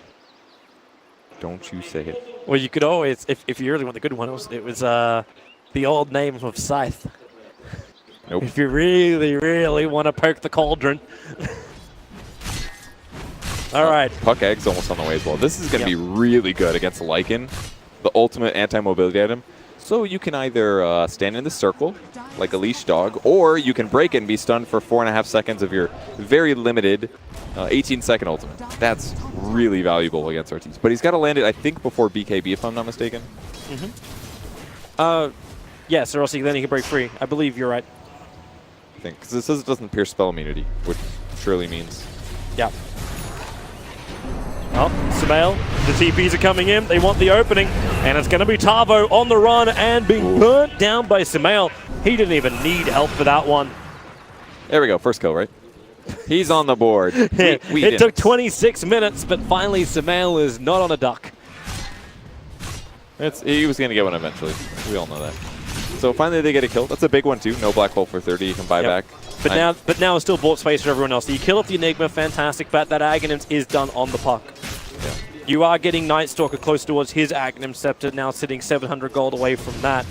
Don't you say it. Well, you could always, if you really want the good one, it was the old name of Scythe. Nope. If you really, really want to poke the cauldron. All right. Puck Egg's almost on the way as well. This is going to be really good against Lycan, the ultimate anti-mobility item. So you can either stand in the circle like a leash dog, or you can break it and be stunned for 4.5 seconds of your very limited 18-second ultimate. That's really valuable against Ortiz. But he's got to land it, I think, before BKB, if I'm not mistaken. Yes, or else then he can break free. I believe you're right. I think, because it says it doesn't pierce spell immunity, which surely means. Yeah. Well, Sumail, the TPs are coming in. They want the opening, and it's going to be Tavo on the run and being burnt down by Sumail. He didn't even need help for that one. There we go, first kill, right? He's on the board. It took 26 minutes, but finally Sumail is not on a duck. He was going to get one eventually. We all know that. So finally they get a kill. That's a big one too. No black hole for 30. You can buy back. But now it's still bought space for everyone else. So you kill off the Enigma, fantastic, but that Aghanim is done on the puck. Yeah. You are getting Night Stalker close towards his Aghanim Scepter, now sitting 700 gold away from that.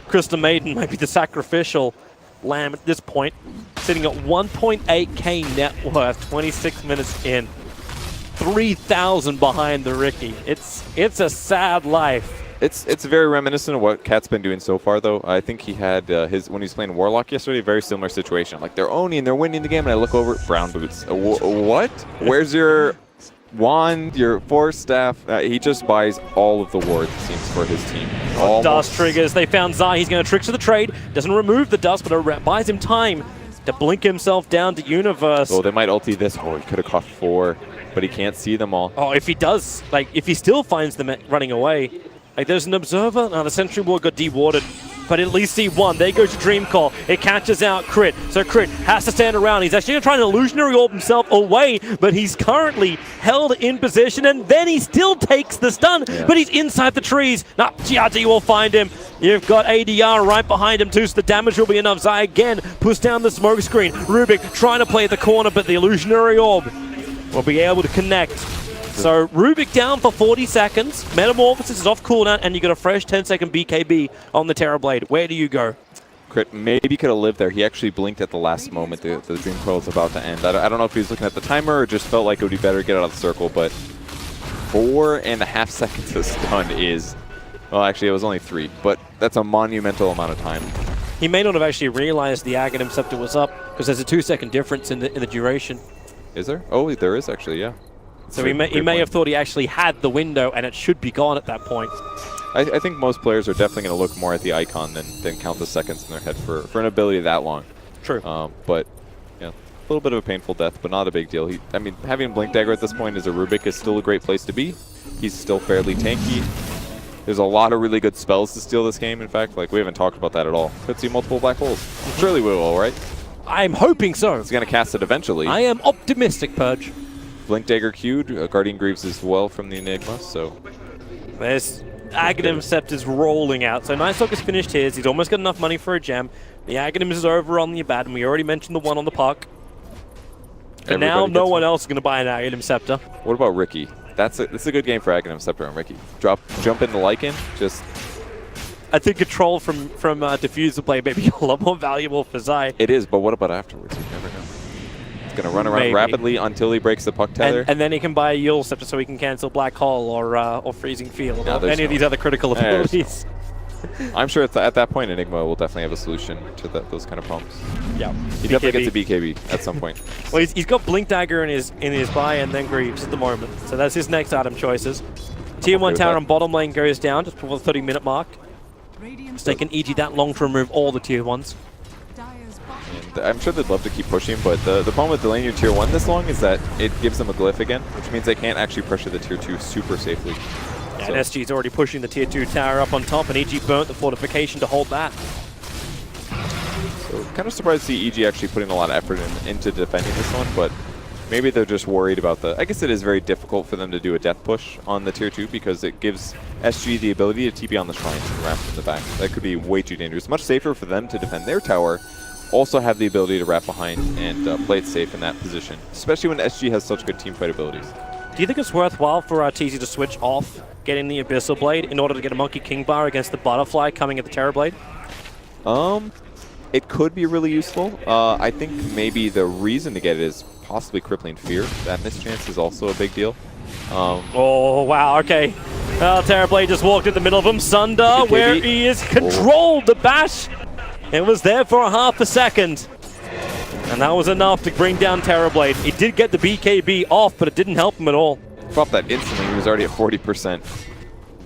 Crystal Maiden might be the sacrificial lamb at this point, sitting at 1.8k net worth, 26 minutes in. 3,000 behind the Ricky. It's a sad life. It's very reminiscent of what Cat's been doing so far, though. I think he had when he was playing Warlock yesterday, a very similar situation. Like, they're owning, they're winning the game, and I look over, brown boots. What? Where's your wand, your force staff? He just buys all of the wards, it seems, for his team. Dust triggers. They found Zai. He's going to trick to the trade. Doesn't remove the dust, but it buys him time to blink himself down to Universe. Oh, they might ulti this. Oh, he could have caught 4, but he can't see them all. Oh, if he does, like, if he still finds them running away. Like, there's an observer. Now, the Sentry Ward got dewarded, but at least see one. There goes Dream Call. It catches out Crit. So Crit has to stand around. He's actually going to try an illusionary orb himself away, but he's currently held in position, and then he still takes the stun, but he's inside the trees. Now, GRD will find him. You've got ADR right behind him, too, so the damage will be enough. Zai again puts down the smoke screen. Rubik trying to play the corner, but the illusionary orb will be able to connect. So Rubik down for 40 seconds. Metamorphosis is off cooldown, and you got a fresh 10-second BKB on the Terrorblade. Where do you go? Crit maybe could have lived there. He actually blinked at the last moment. The Dream Coil was about to end. I don't know if he was looking at the timer or just felt like it would be better to get out of the circle, but 4.5 seconds of stun is... Well, actually, it was only 3, but that's a monumental amount of time. He may not have actually realized the Aghanim Scepter was up, because there's a 2-second difference in the duration. Is there? Oh, there is actually, yeah. So he may have thought he actually had the window, and it should be gone at that point. I think most players are definitely going to look more at the icon than count the seconds in their head for an ability that long. True. But, yeah, a little bit of a painful death, but not a big deal. I mean, having Blink Dagger at this point as a Rubik is still a great place to be. He's still fairly tanky. There's a lot of really good spells to steal this game, in fact. Like, we haven't talked about that at all. Could see multiple black holes. Surely we will, right? I'm hoping so. He's going to cast it eventually. I am optimistic, Purge. Blink Dagger queued, Guardian Greaves as well from the Enigma, so... There's Aghanim Scepter's rolling out. So Night Stalker's finished his. He's almost got enough money for a gem. The Aghanim is over on the Abaddon. We already mentioned the one on the puck. But now no one else is going to buy an Aghanim Scepter. What about Ricky? That's a good game for Aghanim Scepter on Ricky. Jump into Lycan, just... I think control from Diffuser play may be a lot more valuable for Zai. It is, but what about afterwards? You never know. He's going to run around rapidly until he breaks the puck tether. And then he can buy a Yule Scepter so he can cancel Black Hole or Freezing Field or any of these other critical abilities. I'm sure at that point Enigma will definitely have a solution to those kind of problems. Yeah. He definitely gets a BKB at some point. Well, he's got Blink Dagger in his buy and then Greaves at the moment. So that's his next item choices. Tier 1 tower on bottom lane goes down just before the 30-minute mark. It's taken EG that long to remove all the tier 1s. And I'm sure they'd love to keep pushing, but the problem with delaying your tier 1 this long is that it gives them a glyph again, which means they can't actually pressure the tier 2 super safely. Yeah, and SG's already pushing the tier 2 tower up on top, and EG burnt the fortification to hold that. So kind of surprised to see EG actually putting a lot of effort into defending this one, but maybe they're just worried about the... I guess it is very difficult for them to do a death push on the tier 2 because it gives SG the ability to TP on the shrines and wrap in the back. That could be way too dangerous. Much safer for them to defend their tower, also have the ability to wrap behind and play it safe in that position, especially when SG has such good teamfight abilities. Do you think it's worthwhile for TZ to switch off getting the Abyssal Blade in order to get a Monkey King bar against the Butterfly coming at the Terror Blade? It could be really useful. I think maybe the reason to get it is possibly Crippling Fear. That mischance is also a big deal. Oh, wow, okay. Well, Terror Blade just walked in the middle of him. Sunder, where he is controlled the bash. It was there for a half a second. And that was enough to bring down Terror Blade. He did get the BKB off, but it didn't help him at all. Dropped that instantly. He was already at 40%.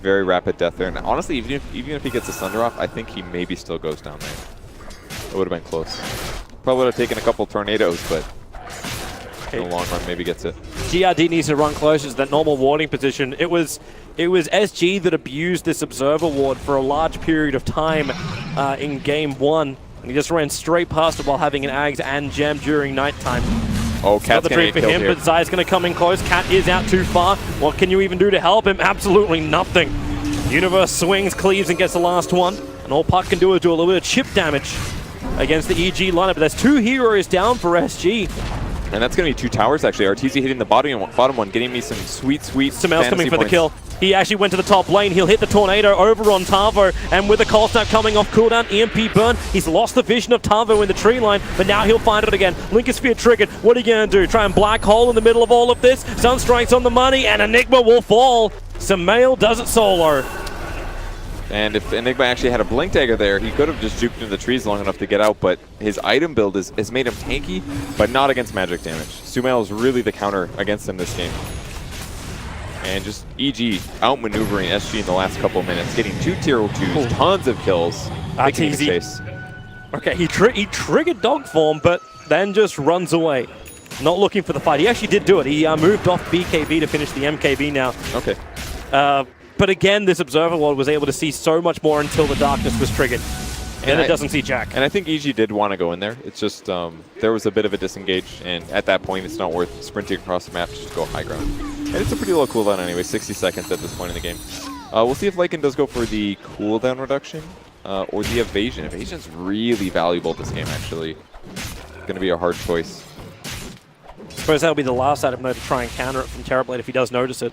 Very rapid death there. And honestly, even if he gets the Sunder off, I think he maybe still goes down there. It would have been close. Probably would have taken a couple tornadoes, but in the long run, maybe gets it. GRD needs to run closer to that normal warding position. It was SG that abused this Observer ward for a large period of time in Game 1. And he just ran straight past it while having an Ags and Gem during nighttime. Oh, Cat's going to get killed here. But Zai's going to come in close. Cat is out too far. What can you even do to help him? Absolutely nothing. Universe swings, cleaves, and gets the last one. And all Puck can do is do a little bit of chip damage against the EG lineup. But there's 2 heroes down for SG. And that's going to be 2 towers, actually. RTZ hitting the bottom one, getting me some sweet Sumail's coming for the kill. He actually went to the top lane. He'll hit the Tornado over on Tavo. And with the Cold Snap coming off cooldown, EMP burn. He's lost the vision of Tavo in the tree line, but now he'll find it again. Linker Sphere triggered. What are you going to do? Try and Black Hole in the middle of all of this? Sunstrike's on the money, and Enigma will fall. Sumail does it solo. And if Enigma actually had a Blink Dagger there, he could have just juked into the trees long enough to get out, but his item build has made him tanky, but not against magic damage. Sumail is really the counter against him this game. And just EG outmaneuvering SG in the last couple of minutes, getting 2 tier 2s, tons of kills, making the chase. Okay, he triggered dog form, but then just runs away. Not looking for the fight. He actually did do it. He moved off BKB to finish the MKB now. Okay. But again, this Observer Ward was able to see so much more until the darkness was triggered. And it doesn't see Jack. And I think EG did want to go in there. It's just there was a bit of a disengage, and at that point, it's not worth sprinting across the map to just go high ground. And it's a pretty low cooldown anyway, 60 seconds at this point in the game. We'll see if Lycan does go for the cooldown reduction or the evasion. Evasion's really valuable this game, actually. Going to be a hard choice. I suppose that'll be the last item though to try and counter it from Terrorblade if he does notice it.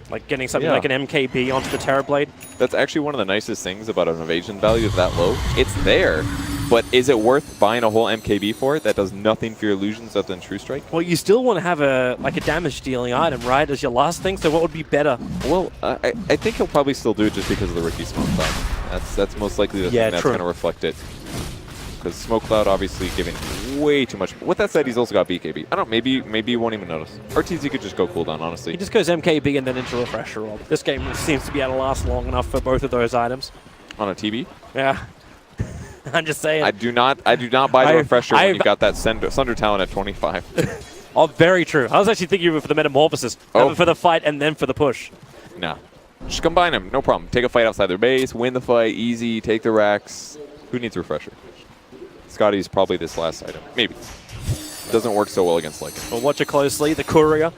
Like getting something like an MKB onto the Terrorblade. That's actually one of the nicest things about an evasion value that low. It's there, but is it worth buying a whole MKB for it that does nothing for your illusions other than True Strike? Well, you still want to have a damage dealing item, right, as your last thing, so what would be better? Well, I think he'll probably still do it just because of the Ricky Smoke Cloud. That's most likely the thing that's going to reflect it. Because Smoke Cloud obviously giving way too much. With that said, he's also got BKB. I don't know, maybe you won't even notice. RTZ could just go cooldown, honestly. He just goes MKB and then into Refresher Orb. This game seems to be able to last long enough for both of those items. On a TB? Yeah. I'm just saying. I do not buy the Refresher when you got that Sunder Talon at 25. Oh, very true. I was actually thinking of it for the Metamorphosis. Have it for the fight and then for the push. Nah. Just combine them, no problem. Take a fight outside their base, win the fight, easy, take the racks. Who needs Refresher? Scotty's probably this last item. Maybe. Doesn't work so well against Lycan. Well, watch it closely. The courier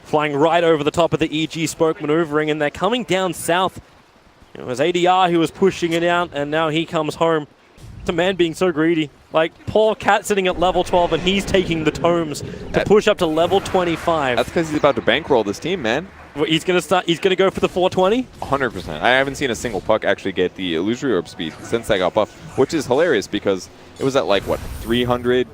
flying right over the top of the EG spoke maneuvering, and they're coming down south. It was ADR who was pushing it out, and now he comes home. It's a man being so greedy. Like, poor Cat sitting at level 12, and he's taking the tomes to push up to level 25. That's because he's about to bankroll this team, man. Well, he's going to go for the 420? 100%. I haven't seen a single puck actually get the illusory orb speed since I got buffed, which is hilarious because it was at like, what, 300,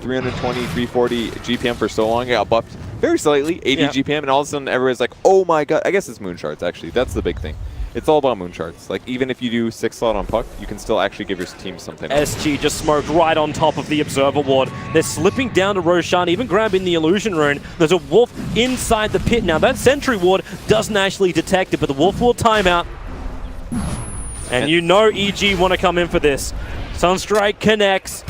320, 340 GPM for so long. It got buffed very slightly, 80 GPM, and all of a sudden everybody's like, oh my god. I guess it's moon shards, actually. That's the big thing. It's all about moon shards. Like, even if you do 6 slot on puck, you can still actually give your team something. SG just smoked right on top of the Observer Ward. They're slipping down to Roshan, even grabbing the Illusion Rune. There's a Wolf inside the pit. Now, that Sentry Ward doesn't actually detect it, but the Wolf will time out. And you know EG want to come in for this. Sunstrike connects.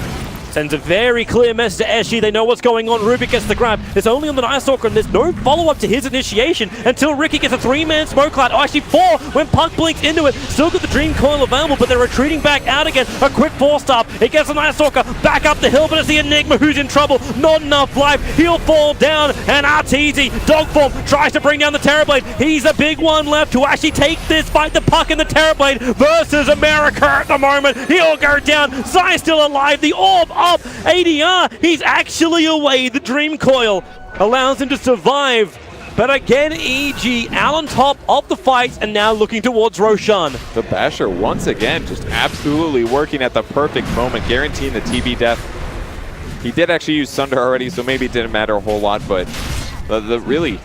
Sends a very clear message to SG. They know what's going on. Rubik gets the grab. It's only on the Night Stalker, and there's no follow-up to his initiation until Ricky gets a 3-man smoke cloud. Oh, actually 4 when Puck blinks into it. Still got the Dream Coil available, but they're retreating back out again. A quick 4-stop. It gets the Night Stalker back up the hill, but it's the Enigma who's in trouble. Not enough life. He'll fall down, and Arteezy, dog form, tries to bring down the Terrorblade. He's a big one left to actually take this fight. The Puck and the Terrorblade versus America at the moment. He'll go down. Zai's still alive. The orb up. ADR, he's actually away. The Dream Coil allows him to survive. But again, EG out on top of the fight and now looking towards Roshan. The Basher once again just absolutely working at the perfect moment, guaranteeing the TB death. He did actually use Sunder already, so maybe it didn't matter a whole lot, but really,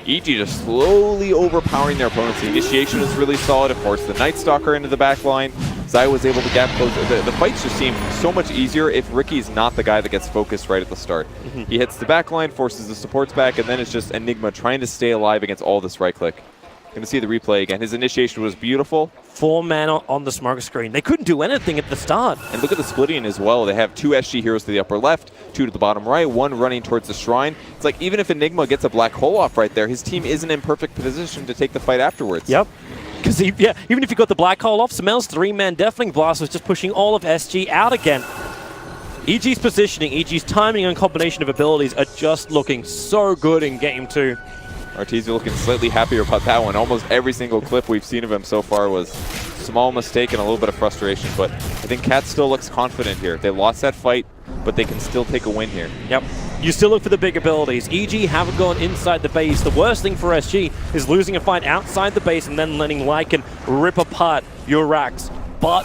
EG just slowly overpowering their opponents. The initiation was really solid. Of course, the Night Stalker into the back line. Zai was able to gap close. The fights just seem so much easier if Ricky's not the guy that gets focused right at the start. He hits the back line, forces the supports back, and then it's just Enigma trying to stay alive against all this right click. Going to see the replay again. His initiation was beautiful. 4 mana on the smoke screen. They couldn't do anything at the start. And look at the splitting as well. They have 2 SG heroes to the upper left, 2 to the bottom right, 1 running towards the shrine. It's like even if Enigma gets a black hole off right there, his team isn't in perfect position to take the fight afterwards. Yep. Because even if you got the black hole off, Samel's 3-man Deafening Blast was just pushing all of SG out again. EG's positioning, EG's timing and combination of abilities are just looking so good in Game 2. Arteezy looking slightly happier about that one. Almost every single clip we've seen of him so far was small mistake and a little bit of frustration, but I think Cat still looks confident here. They lost that fight, but they can still take a win here. Yep. You still look for the big abilities. EG haven't gone inside the base. The worst thing for SG is losing a fight outside the base and then letting Lycan rip apart your racks. But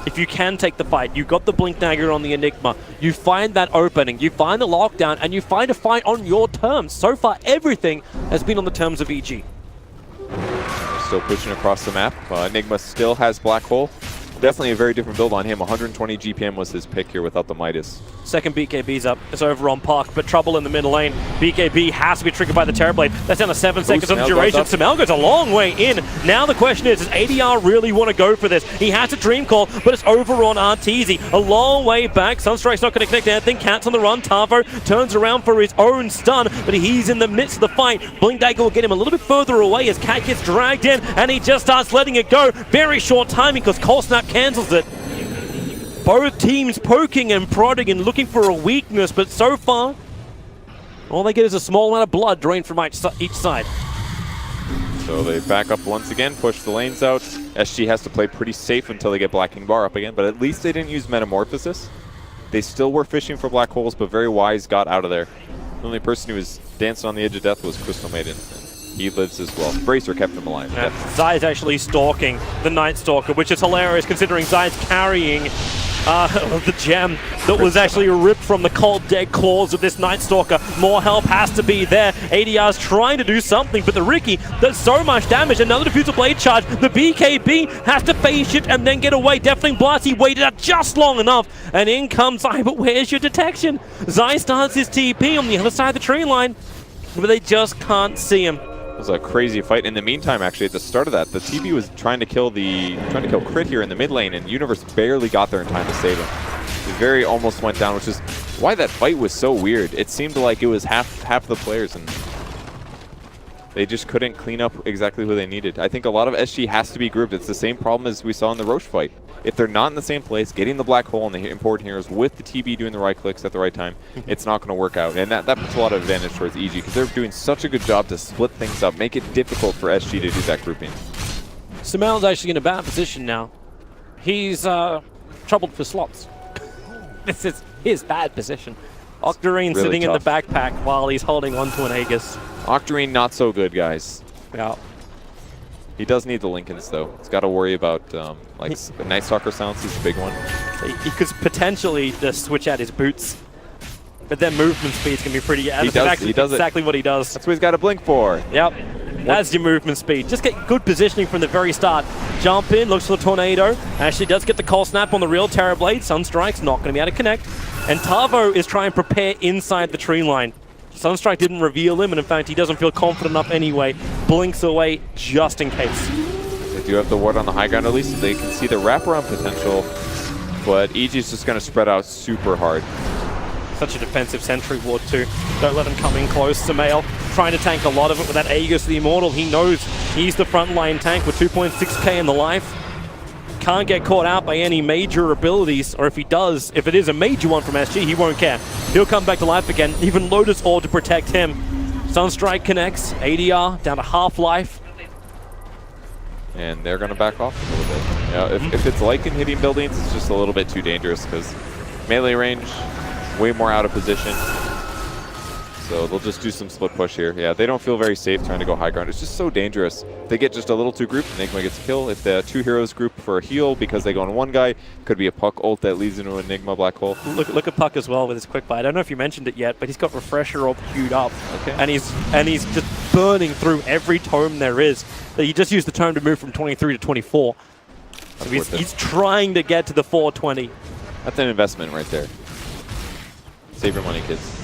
if you can take the fight, you got the Blink Dagger on the Enigma, you find that opening, you find the lockdown, and you find a fight on your terms. So far, everything has been on the terms of EG. Still pushing across the map. Enigma still has Black Hole. Definitely a very different build on him. 120 GPM was his pick here without the Midas. Second BKB's up. It's over on Puck, but trouble in the middle lane. BKB has to be triggered by the Terrorblade. That's down to 7 seconds on the duration. Samel goes a long way in. Now the question is, does ADR really want to go for this? He has a Dream Call, but it's over on Arteezy. A long way back. Sunstrike's not going to connect anything. Cat's on the run. Tavo turns around for his own stun, but he's in the midst of the fight. Blink Dagger will get him a little bit further away as Cat gets dragged in, and he just starts letting it go. Very short timing because Cold Snap cancels it. Both teams poking and prodding and looking for a weakness, but so far, all they get is a small amount of blood drained from each side. So they back up once again, push the lanes out. SG has to play pretty safe until they get Blacking Bar up again, but at least they didn't use Metamorphosis. They still were fishing for black holes, but very wise got out of there. The only person who was dancing on the edge of death was Crystal Maiden. He lives as well. Bracer kept him alive. Yeah. Zai's actually stalking the Night Stalker, which is hilarious considering Zai's carrying the gem that was actually ripped from the cold dead claws of this Night Stalker. More help has to be there. ADR's trying to do something, but the Ricky does so much damage. Another Diffusal Blade charge. The BKB has to face it and then get away. Deafening Blast, he waited out just long enough, and in comes Zai, but where's your detection? Zai starts his TP on the other side of the tree line, but they just can't see him. It was a crazy fight. In the meantime, actually, at the start of that, the TB was trying to kill Crit here in the mid lane, and Universe barely got there in time to save him. He very almost went down, which is why that fight was so weird. It seemed like it was half the players, and they just couldn't clean up exactly who they needed. I think a lot of SG has to be grouped. It's the same problem as we saw in the Roche fight. if they're not in the same place, getting the black hole and the important heroes with the TB doing the right clicks at the right time, it's not going to work out. And that puts a lot of advantage towards EG because they're doing such a good job to split things up, make it difficult for SG to do that grouping. Sumail's actually in a bad position now. He's troubled for slots. This is his bad position. Octarine really sitting tough. in the backpack while he's holding onto an Aegis. Octarine not so good, guys. Yeah. He does need the Lincolns, though. He's got to worry about like Night Stalker silence is a big one. He could potentially just switch out his boots. But then movement speed's going to be pretty... He does exactly what he does. That's what he's got to blink for. Yep. That's your movement speed. Just get good positioning from the very start. Jump in, looks for the tornado. Actually does get the cold snap on the real Terrorblade. Sunstrike's not going to be able to connect. And Tavo is trying to prepare inside the tree line. Sunstrike didn't reveal him, and in fact, he doesn't feel confident enough anyway. Blinks away just in case. They do have the ward on the high ground at least, so they can see the wraparound potential. But EG's just going to spread out super hard. Such a defensive sentry ward too. Don't let him come in close. Sumail trying to tank a lot of it with that Aegis the Immortal. He knows he's the frontline tank with 2.6k in the life. Can't get caught out by any major abilities, or if he does, if it is a major one from SG, he won't care. He'll come back to life again. Even Lotus Orb to protect him. Sunstrike connects. ADR down to half life. And they're going to back off a little bit. Yeah, if it's Lycan hitting buildings, it's just a little bit too dangerous because melee range, way more out of position. So they'll just do some split push here. Yeah, they don't feel very safe trying to go high ground. It's just so dangerous. If they get just a little too grouped, Enigma gets a kill. If the two heroes group for a heal because they go on one guy, could be a Puck ult that leads into an Enigma black hole. Look at Puck as well with his quick buy. I don't know if you mentioned it yet, but he's got Refresher Orb queued up. Okay. And he's just burning through every tome there is. He just used the tome to move from 23 to 24. So he's trying to get to the 420. That's an investment right there. Save your money, kids.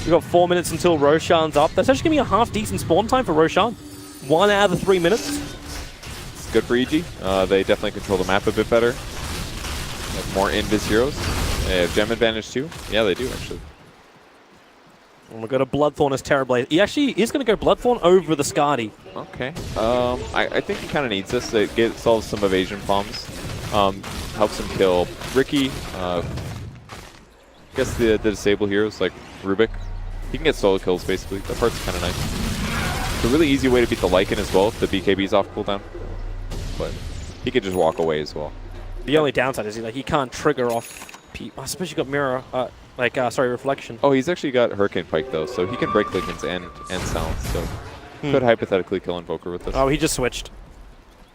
We've got 4 minutes until Roshan's up. That's actually going to be a half-decent spawn time for Roshan. 1 out of the 3 minutes. It's good for EG. They definitely control the map a bit better. Have more invis heroes. They have gem advantage too. Yeah, they do actually. And we've got a Bloodthorn as Terrorblade. He actually is going to go Bloodthorn over the Skadi. Okay. I think he kind of needs this. It solves some evasion bombs. Helps him kill Ricky. I guess the disable heroes like Rubik. He can get solo kills basically. That part's kind of nice. It's a really easy way to beat the Lycan as well if the BKB's off cooldown. But he could just walk away as well. The only downside is he can't trigger off. I suppose you got Mirror, Reflection. Oh, he's actually got Hurricane Pike though, so he can break Lycans and Silence. So could hypothetically kill Invoker with this. Oh, he just switched.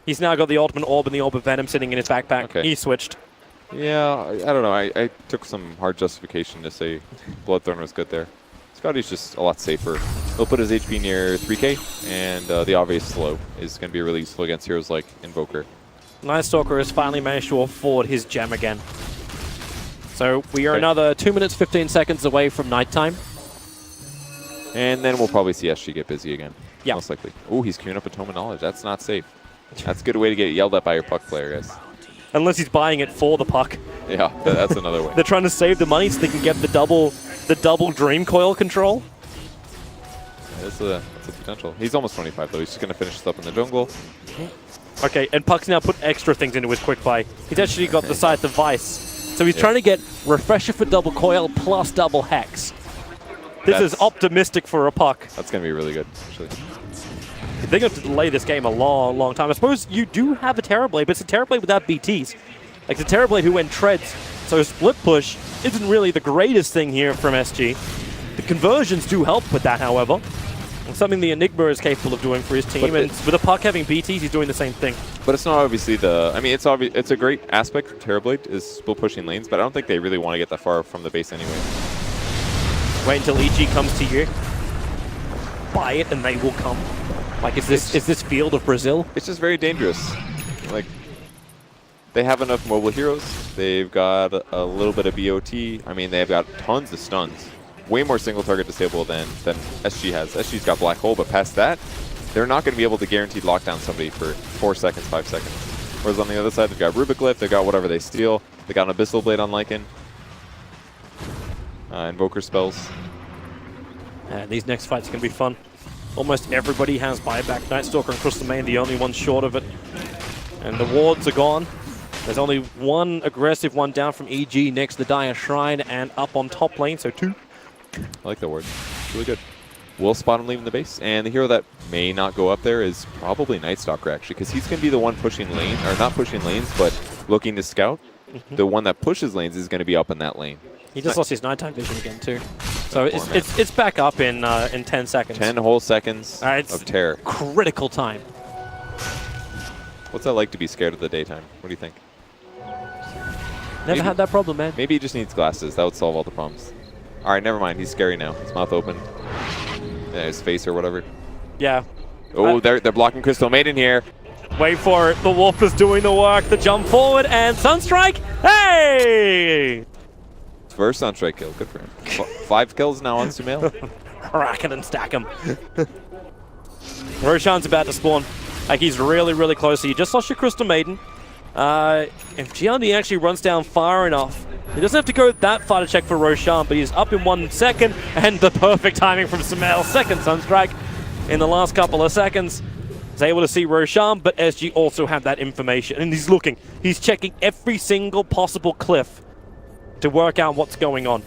He's now got the Ultimate Orb and the Orb of Venom sitting in his backpack. Okay. He switched. Yeah, I don't know. I took some hard justification to say Bloodthorn was good there. Scotty's just a lot safer. He'll put his HP near 3k, and the obvious slow is going to be really useful against heroes like Invoker. Night Stalker has finally managed to afford his gem again. So we are another 2 minutes, 15 seconds away from nighttime. And then we'll probably see SG get busy again. Yeah. Most likely. Oh, he's queuing up a Tome of Knowledge. That's not safe. That's a good way to get yelled at by your Puck player, guys. Unless he's buying it for the Puck. Yeah, that's another way. They're trying to save the money so they can get the double Dream Coil control. Yeah, that's a potential. He's almost 25 though. He's just going to finish this up in the jungle. Okay, and Puck's now put extra things into his quick buy. He's actually got the Scythe of Vice. So he's trying to get Refresher for double coil plus double Hex. This is optimistic for a Puck. That's going to be really good, actually. They're going to delay this game a long, long time. I suppose you do have a Terrorblade, but it's a Terrorblade without BTs. Like the Terrorblade who went treads. So split push isn't really the greatest thing here from SG. The conversions do help with that, however. And something the Enigma is capable of doing for his team. And with a Puck having BTs, he's doing the same thing. But it's not obviously the... I mean, it's a great aspect of Terrorblade is split pushing lanes, but I don't think they really want to get that far from the base anyway. Wait until EG comes to you. Buy it and they will come. Like, is this Field of Brazil? It's just very dangerous. Like, they have enough mobile heroes. They've got a little bit of BOT. I mean, they've got tons of stuns. Way more single target disable than SG has. SG's got Black Hole, but past that, they're not going to be able to guaranteed lock down somebody for 4 seconds, 5 seconds. Whereas on the other side, they've got Rubik Glyph, they've got whatever they steal. They got an Abyssal Blade on Lycan. Invoker spells. And these next fights are going to be fun. Almost everybody has buyback. Night Stalker and Crystal Main, the only ones short of it. And the wards are gone. There's only one aggressive one down from EG next to the Dire Shrine and up on top lane, so 2. I like that word. It's really good. We'll spot him leaving the base, and the hero that may not go up there is probably Night Stalker, actually, because he's going to be the one pushing lane, or not pushing lanes, but looking to scout. The one that pushes lanes is going to be up in that lane. He just lost his nighttime vision again too. So it's back up in 10 seconds. 10 whole seconds of terror. Critical time. What's that like to be scared of the daytime? What do you think? Never had that problem, man. Maybe he just needs glasses. That would solve all the problems. All right, never mind. He's scary now. His mouth open. Yeah, his face or whatever. Yeah. Oh, they're blocking Crystal Maiden here. Wait for it. The Wolf is doing the work. The jump forward and Sunstrike. Hey! First Sunstrike kill. Good for him. 5 kills now on Sumail. Rack it and stack him. Roshan's about to spawn. Like, he's really, really close. So you just lost your Crystal Maiden. If GRD actually runs down far enough, he doesn't have to go that far to check for Roshan, but he's up in 1 second, and the perfect timing from Sumail. Second Sunstrike in the last couple of seconds. He's able to see Roshan, but SG also have that information, and he's looking. He's checking every single possible cliff to work out what's going on.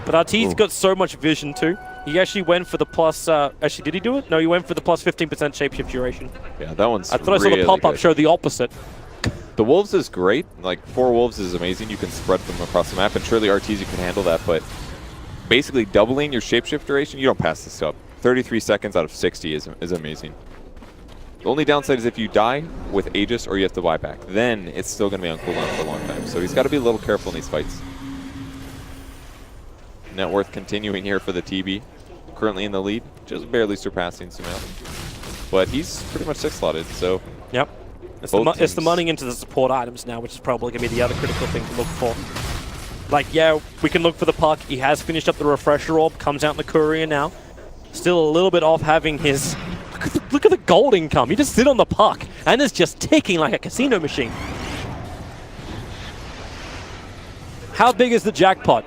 But RT's got so much vision too. He actually went for the plus, actually did he do it? No, he went for the plus 15% shapeshift duration. Yeah, that one's I thought I saw the pop-up show the opposite. The Wolves is great. Like, 4 Wolves is amazing. You can spread them across the map, and surely Arteezy can handle that, but basically doubling your shapeshift duration, you don't pass this up. 33 seconds out of 60 is amazing. The only downside is if you die with Aegis or you have to buy back. Then it's still going to be on cooldown for a long time. So he's got to be a little careful in these fights. Net worth continuing here for the TB. Currently in the lead, just barely surpassing Sumail. But he's pretty much 6-slotted, so... Yep. It's the money into the support items now, which is probably going to be the other critical thing to look for. Like, yeah, we can look for the puck. He has finished up the refresher orb, comes out in the courier now. Still a little bit off having his... Look at the gold income. You just sit on the puck, and it's just ticking like a casino machine. How big is the jackpot?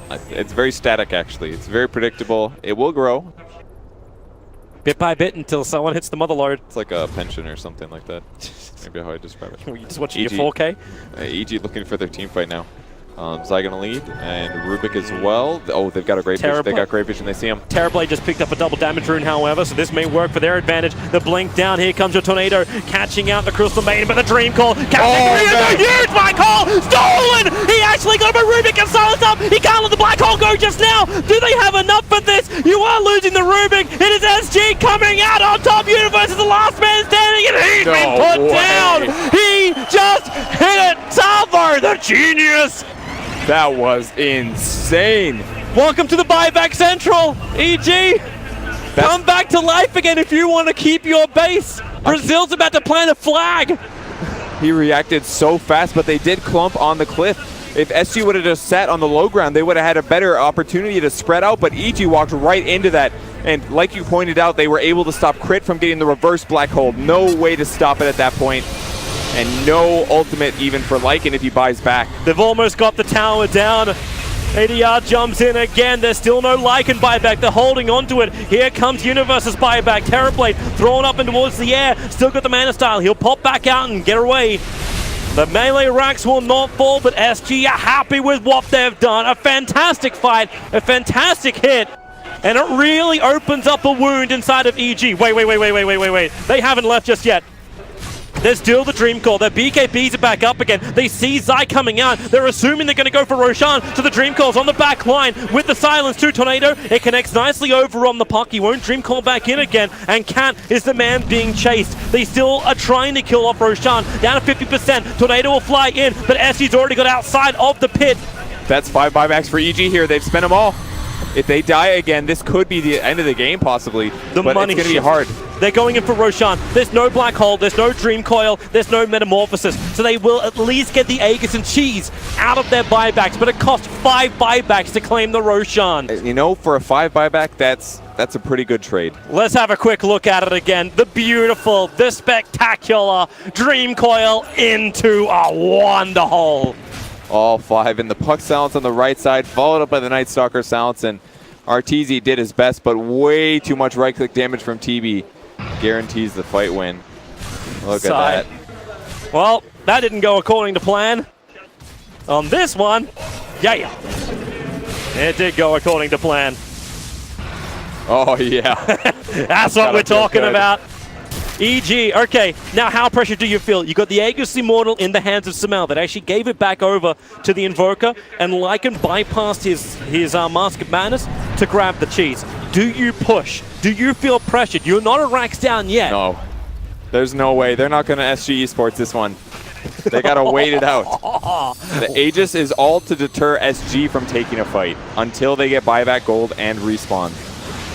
It's very static, actually. It's very predictable. It will grow. Bit by bit until someone hits the motherlode. It's like a pension or something like that. Maybe how I describe it. You're just watching your 4K? EG looking for their team fight now. Zai gonna lead, and Rubik as well. Oh, they've got a great vision. They got great vision. They see him. Terrorblade just picked up a double damage rune, however, so this may work for their advantage. The blink down. Here comes your tornado, catching out the Crystal Maiden, but the Dream Call. Captain huge black hole stolen. He actually got a Rubik and silenced up. He can't let the black hole go just now. Do they have enough for this? You are losing the Rubik. It is SG coming out on top. Universe is the last man standing, and he's been put down. He just hit it. Salvo, the genius. That was insane. Welcome to the buyback central, EG. Come back to life again if you want to keep your base. Brazil's about to plant a flag. He reacted so fast, but they did clump on the cliff. If SG would have just sat on the low ground, they would have had a better opportunity to spread out, but EG walked right into that. And like you pointed out, they were able to stop Crit from getting the reverse black hole. No way to stop it at that point. And no ultimate even for Lycan if he buys back. They've almost got the tower down. ADR jumps in again. There's still no Lycan buyback. They're holding on to it. Here comes Universe's buyback. Terrorblade thrown up and towards the air. Still got the mana style. He'll pop back out and get away. The melee racks will not fall, but SG are happy with what they've done. A fantastic fight. A fantastic hit. And it really opens up a wound inside of EG. Wait. They haven't left just yet. There's still the Dream Call. Their BKBs are back up again. They see Zai coming out. They're assuming they're going to go for Roshan. So the Dream Call's on the back line with the silence to Tornado. It connects nicely over on the puck. He won't Dream Call back in again. And Cat is the man being chased. They still are trying to kill off Roshan. Down to 50%. Tornado will fly in, but SG's already got outside of the pit. That's 5 buybacks for EG here. They've spent them all. If they die again, this could be the end of the game, possibly. But it's going to be hard. They're going in for Roshan. There's no black hole. There's no dream coil. There's no metamorphosis. So they will at least get the Aegis and Cheese out of their buybacks. But it costs 5 buybacks to claim the Roshan. You know, for a 5 buyback, that's a pretty good trade. Let's have a quick look at it again. The beautiful, the spectacular dream coil into a wonder hole. All 5 in the puck silence on the right side, followed up by the Night Stalker silence, and Arteezy did his best, but way too much right-click damage from TB guarantees the fight win. Look at that. Well, that didn't go according to plan. On this one, yeah. It did go according to plan. Oh, yeah. That's what we're talking about. EG, okay, now how pressured do you feel? You got the Aegis Immortal in the hands of Samel that actually gave it back over to the Invoker, and Lycan bypassed his Mask of Madness to grab the cheese. Do you push? Do you feel pressured? You're not a racks down yet. No. There's no way. They're not going to SG Esports this one. They got to wait it out. The Aegis is all to deter SG from taking a fight until they get buyback gold and respawn.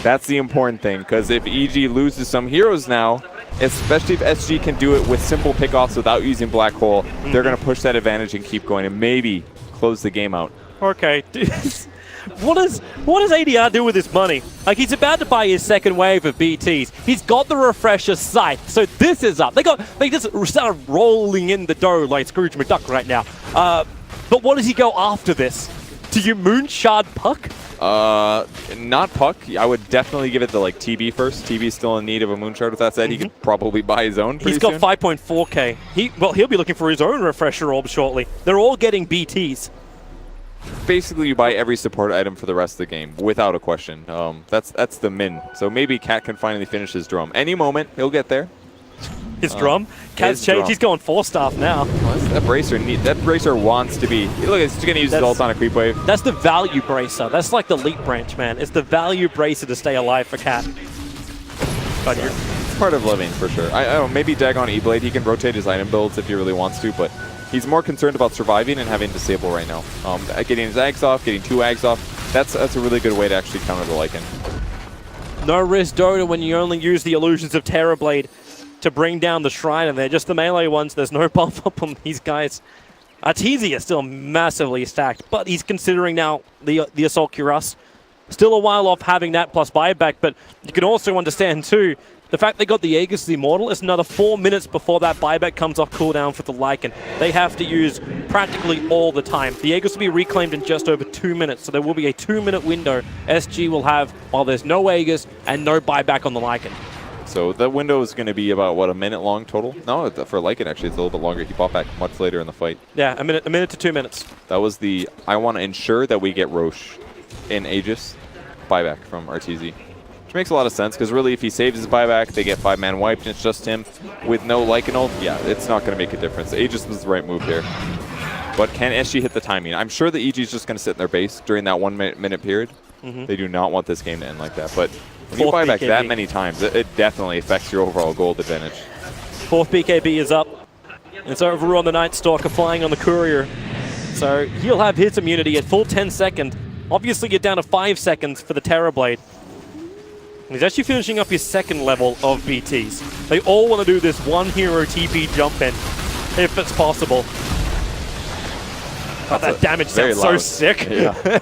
That's the important thing, because if EG loses some heroes now, especially if SG can do it with simple pickoffs without using Black Hole, they're going to push that advantage and keep going and maybe close the game out. Okay. What does ADR do with his money? Like, he's about to buy his second wave of BTs. He's got the refresher sight, so this is up. They just started rolling in the dough like Scrooge McDuck right now. But what does he go after this? Do you Moonshard Puck? Not Puck. I would definitely give it to like TB first. TB's still in need of a Moonshard. With that said, he could probably buy his own. He's got 5.4k. He'll be looking for his own refresher orb shortly. They're all getting BTs. Basically, you buy every support item for the rest of the game without a question. That's the min. So maybe Cat can finally finish his drum. Any moment, he'll get there. His drum? Cat's changed. He's going 4-staff now. Well, that bracer wants to be. Look, he's going to use his ult on a creep wave. That's the value bracer. That's like the leap branch, man. It's the value bracer to stay alive for Cat. But it's part of living for sure. I don't know, maybe Dagon E-Blade, he can rotate his item builds if he really wants to, but he's more concerned about surviving and having Disable right now. Getting his Ags off, getting 2 Ags off, that's a really good way to actually counter the Lycan. No risk Dota when you only use the illusions of Terrorblade to bring down the Shrine, and they're just the melee ones. There's no buff up on these guys. Arteezy is still massively stacked, but he's considering now the Assault Cuirass. Still a while off having that plus buyback, but you can also understand too, the fact they got the Aegis the Immortal is another 4 minutes before that buyback comes off cooldown for the Lycan. They have to use practically all the time. The Aegis will be reclaimed in just over 2 minutes, so there will be a 2-minute window SG will have while there's no Aegis and no buyback on the Lycan. So that window is going to be about, what, a minute long total? No, for Lycan actually it's a little bit longer. He bought back much later in the fight. Yeah, a minute to 2 minutes. That was the, I want to ensure that we get Roche in Aegis buyback from Arteezy. Which makes a lot of sense, because really if he saves his buyback, they get 5-man wiped, and it's just him with no Lycan ult. Yeah, it's not going to make a difference. Aegis was the right move here. But can SG hit the timing? I'm sure the EG is just going to sit in their base during that 1 minute period. They do not want this game to end like that. But when you buy back that many times, it definitely affects your overall gold advantage. 4th BKB is up. It's over on the Night Stalker flying on the Courier. So he'll have his immunity at full 10 seconds. Obviously you're down to 5 seconds for the Terrorblade. He's actually finishing up his 2nd level of BTs. They all want to do this one hero TP jump in, if it's possible. Oh, that damage sounds so sick. Yeah.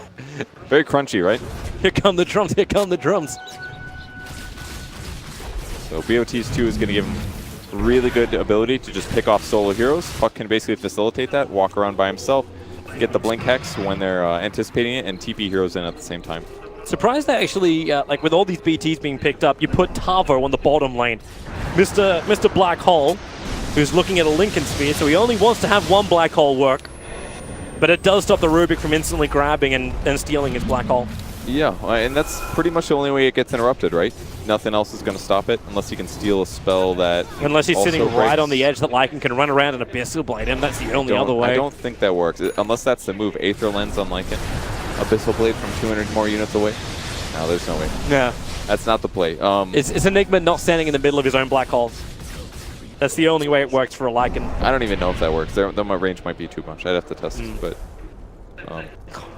Very crunchy, right? Here come the drums, here come the drums. So BOT's 2 is going to give him really good ability to just pick off solo heroes. Puck can basically facilitate that, walk around by himself, get the Blink Hex when they're anticipating it, and TP heroes in at the same time. Surprised that actually, like with all these BTs being picked up, you put Tavo on the bottom lane. Mr. Black Hole, who's looking at a Lincoln Sphere, so he only wants to have one Black Hole work. But it does stop the Rubik from instantly grabbing and stealing his Black Hole. Yeah, and that's pretty much the only way it gets interrupted, right? Nothing else is going to stop it, unless he can steal a spell that unless he's sitting breaks. right on the edge that Lycan can run around and Abyssal Blade him. That's the only other way. I don't think that works, unless that's the move. Aether Lens on Lycan. Abyssal Blade from 200 more units away. No, there's no way. Yeah. That's not the play. It's Enigma not standing in the middle of his own black holes. That's the only way it works for a Lycan. I don't even know if that works. My range might be too much. I'd have to test it, but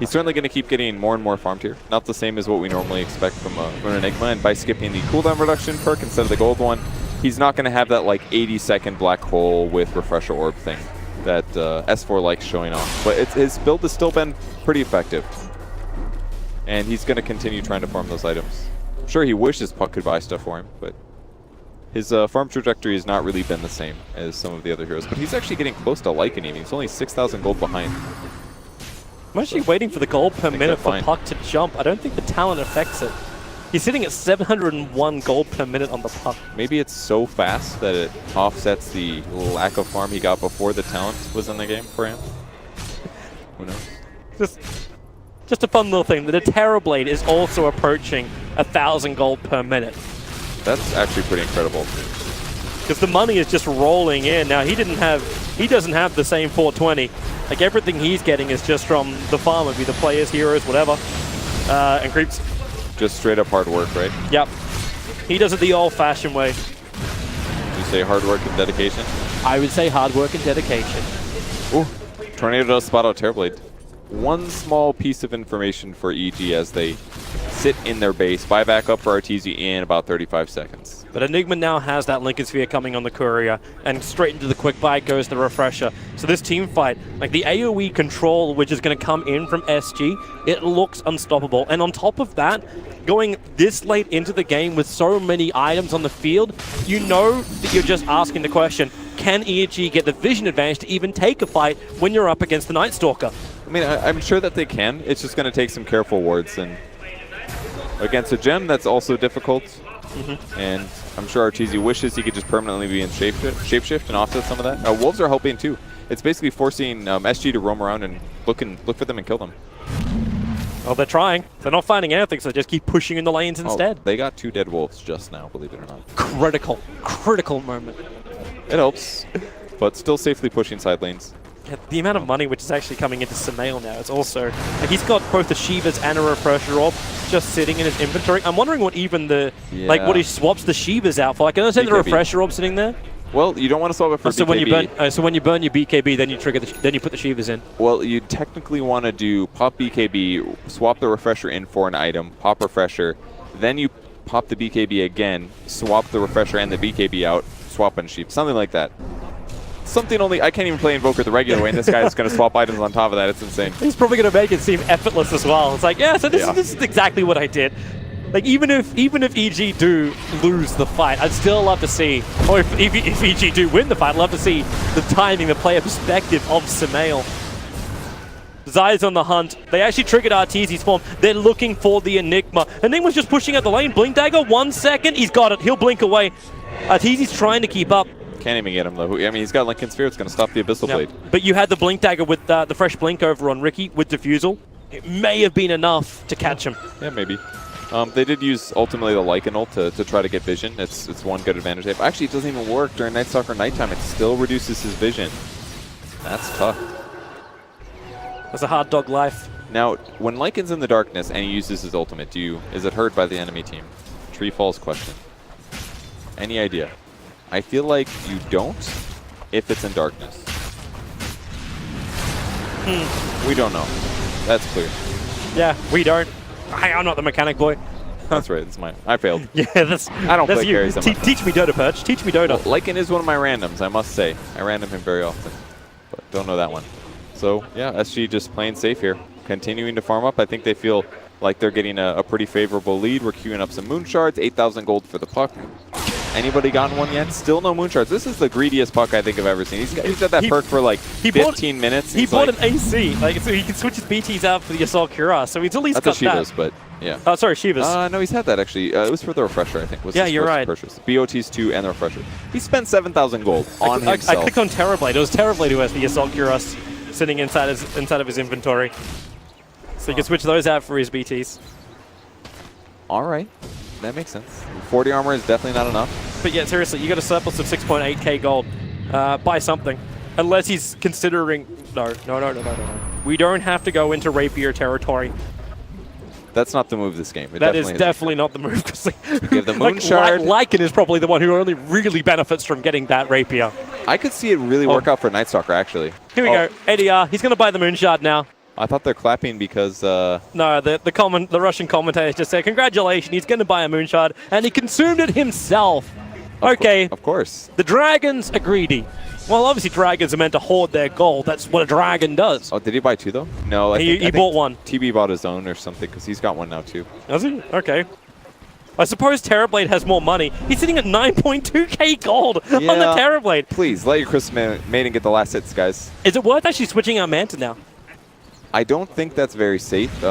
he's certainly going to keep getting more and more farmed here. Not the same as what we normally expect from an Enigma, and by skipping the cooldown reduction perk instead of the gold one, he's not going to have that like 80-second black hole with refresher orb thing that S4 likes showing off. But his build has still been pretty effective. And he's going to continue trying to farm those items. I'm sure he wishes Puck could buy stuff for him, but his farm trajectory has not really been the same as some of the other heroes. But he's actually getting close to Lycan even. He's only 6,000 gold behind. I'm actually waiting for the gold per minute for Puck to jump. I don't think the talent affects it. He's sitting at 701 gold per minute on the puck. Maybe it's so fast that it offsets the lack of farm he got before the talent was in the game for him. Who knows? Just a fun little thing. The Terrorblade is also approaching 1,000 gold per minute. That's actually pretty incredible. Because the money is just rolling in. Now, he doesn't have the same 420. Like, everything he's getting is just from the farm, maybe the players, heroes, whatever, and creeps. Just straight up hard work, right? Yep. He does it the old-fashioned way. Did you say hard work and dedication? I would say hard work and dedication. Ooh, Tornado does spot out Terrorblade. One small piece of information for EG as they sit in their base. Buy back up for RTZ in about 35 seconds. But Enigma now has that Lincoln Sphere coming on the Courier, and straight into the quick buy goes the Refresher. So this team fight, like the AoE control, which is going to come in from SG, it looks unstoppable. And on top of that, going this late into the game with so many items on the field, you know that you're just asking the question, can EG get the vision advantage to even take a fight when you're up against the Night Stalker? I mean, I'm sure that they can. It's just going to take some careful wards. And against a gem, that's also difficult. And I'm sure RTZ wishes he could just permanently be in shapeshift and offset some of that. Wolves are helping too. It's basically forcing SG to roam around and look for them and kill them. Well, they're trying. They're not finding anything, so they just keep pushing in the lanes instead. They got 2 dead wolves just now, believe it or not. Critical moment. It helps, but still safely pushing side lanes. Yeah, the amount of money which is actually coming into Samael now is also... Like, he's got both the Shivas and a Refresher Orb just sitting in his inventory. I'm wondering what even the... Like, what he swaps the Shivas out for. Like, I understand the Refresher Orb sitting there. Well, you don't want to swap it for so BKB. When you burn your BKB, then you trigger then you put the Shivas in. Well, you technically want to do pop BKB, swap the Refresher in for an item, pop Refresher, then you pop the BKB again, swap the Refresher and the BKB out, swap and Sheep, something like that. Something only I can't even play Invoker the regular way, and this guy is going to swap items on top of that. It's insane. He's probably going to make it seem effortless as well. It's like, yeah, so this is exactly what I did. Like, even if EG do lose the fight, I'd still love to see, or if EG do win the fight, I'd love to see the timing, the player perspective of Samael. Zai's on the hunt. They actually triggered Arteezy's form. They're looking for the Enigma. Enigma's just pushing out the lane. Blink Dagger, 1 second. He's got it. He'll blink away. Arteezy's trying to keep up. Can't even get him, though. I mean, he's got Lincoln Sphere. It's going to stop the Abyssal Blade. But you had the Blink Dagger with the fresh blink over on Ricky with Diffusal. It may have been enough to catch him. Yeah, maybe. They did use, ultimately, the Lycan ult to try to get vision. It's one good advantage. Actually, it doesn't even work during Night Stalker nighttime. It still reduces his vision. That's tough. That's a hard dog life. Now, when Lycan's in the darkness and he uses his ultimate, is it heard by the enemy team? Tree Falls question. Any idea? I feel like you don't if it's in darkness. We don't know. That's clear. Yeah, we don't. I'm not the mechanic boy. That's right. That's mine. I failed. Yeah, I don't play carries. Teach me Dota, Perch. Teach me Dota. Well, Lycan is one of my randoms, I must say. I random him very often, but don't know that one. So, yeah, SG just playing safe here. Continuing to farm up. I think they feel like they're getting a pretty favorable lead. We're queuing up some Moon Shards. 8,000 gold for the puck. Anybody gotten one yet? Still no Moon Shards. This is the greediest puck I think I've ever seen. He's got that perk for like 15 minutes. He bought an AC, like, so he can switch his BTs out for the Assault Cuirass. So he's at least got Shivas, that. But yeah. Oh, sorry, Shivas. No, he's had that actually. It was for the Refresher, I think. Was yeah, you're right. Purchase. BOT's 2 and the Refresher. He spent 7,000 gold on himself. I clicked on Terrorblade. It was Terrorblade who has the Assault Cuirass sitting inside of his inventory. So you can switch those out for his BTs. All right. That makes sense. 40 armor is definitely not enough. But yeah, seriously, you got a surplus of 6.8k gold. Buy something. Unless he's considering... No. We don't have to go into Rapier territory. That's not the move this game. That is definitely not the move. Give the Moon Shard. Lycan is probably the one who only really benefits from getting that Rapier. I could see it really work out for Night Stalker, actually. Here we go. ADR. He's going to buy the Moon Shard now. I thought they're clapping because... No, the Russian commentators just said, congratulations, he's going to buy a Moonshard, and he consumed it himself. Okay. Of course. The dragons are greedy. Well, obviously dragons are meant to hoard their gold. That's what a dragon does. Oh, did he buy 2, though? No, I think bought 1. TB bought his own or something, because he's got 1 now, too. Does he? Okay. I suppose Terrorblade has more money. He's sitting at 9.2k gold on the Terrorblade. Please, let your Crystal Maiden get the last hits, guys. Is it worth actually switching out Manta now? I don't think that's very safe.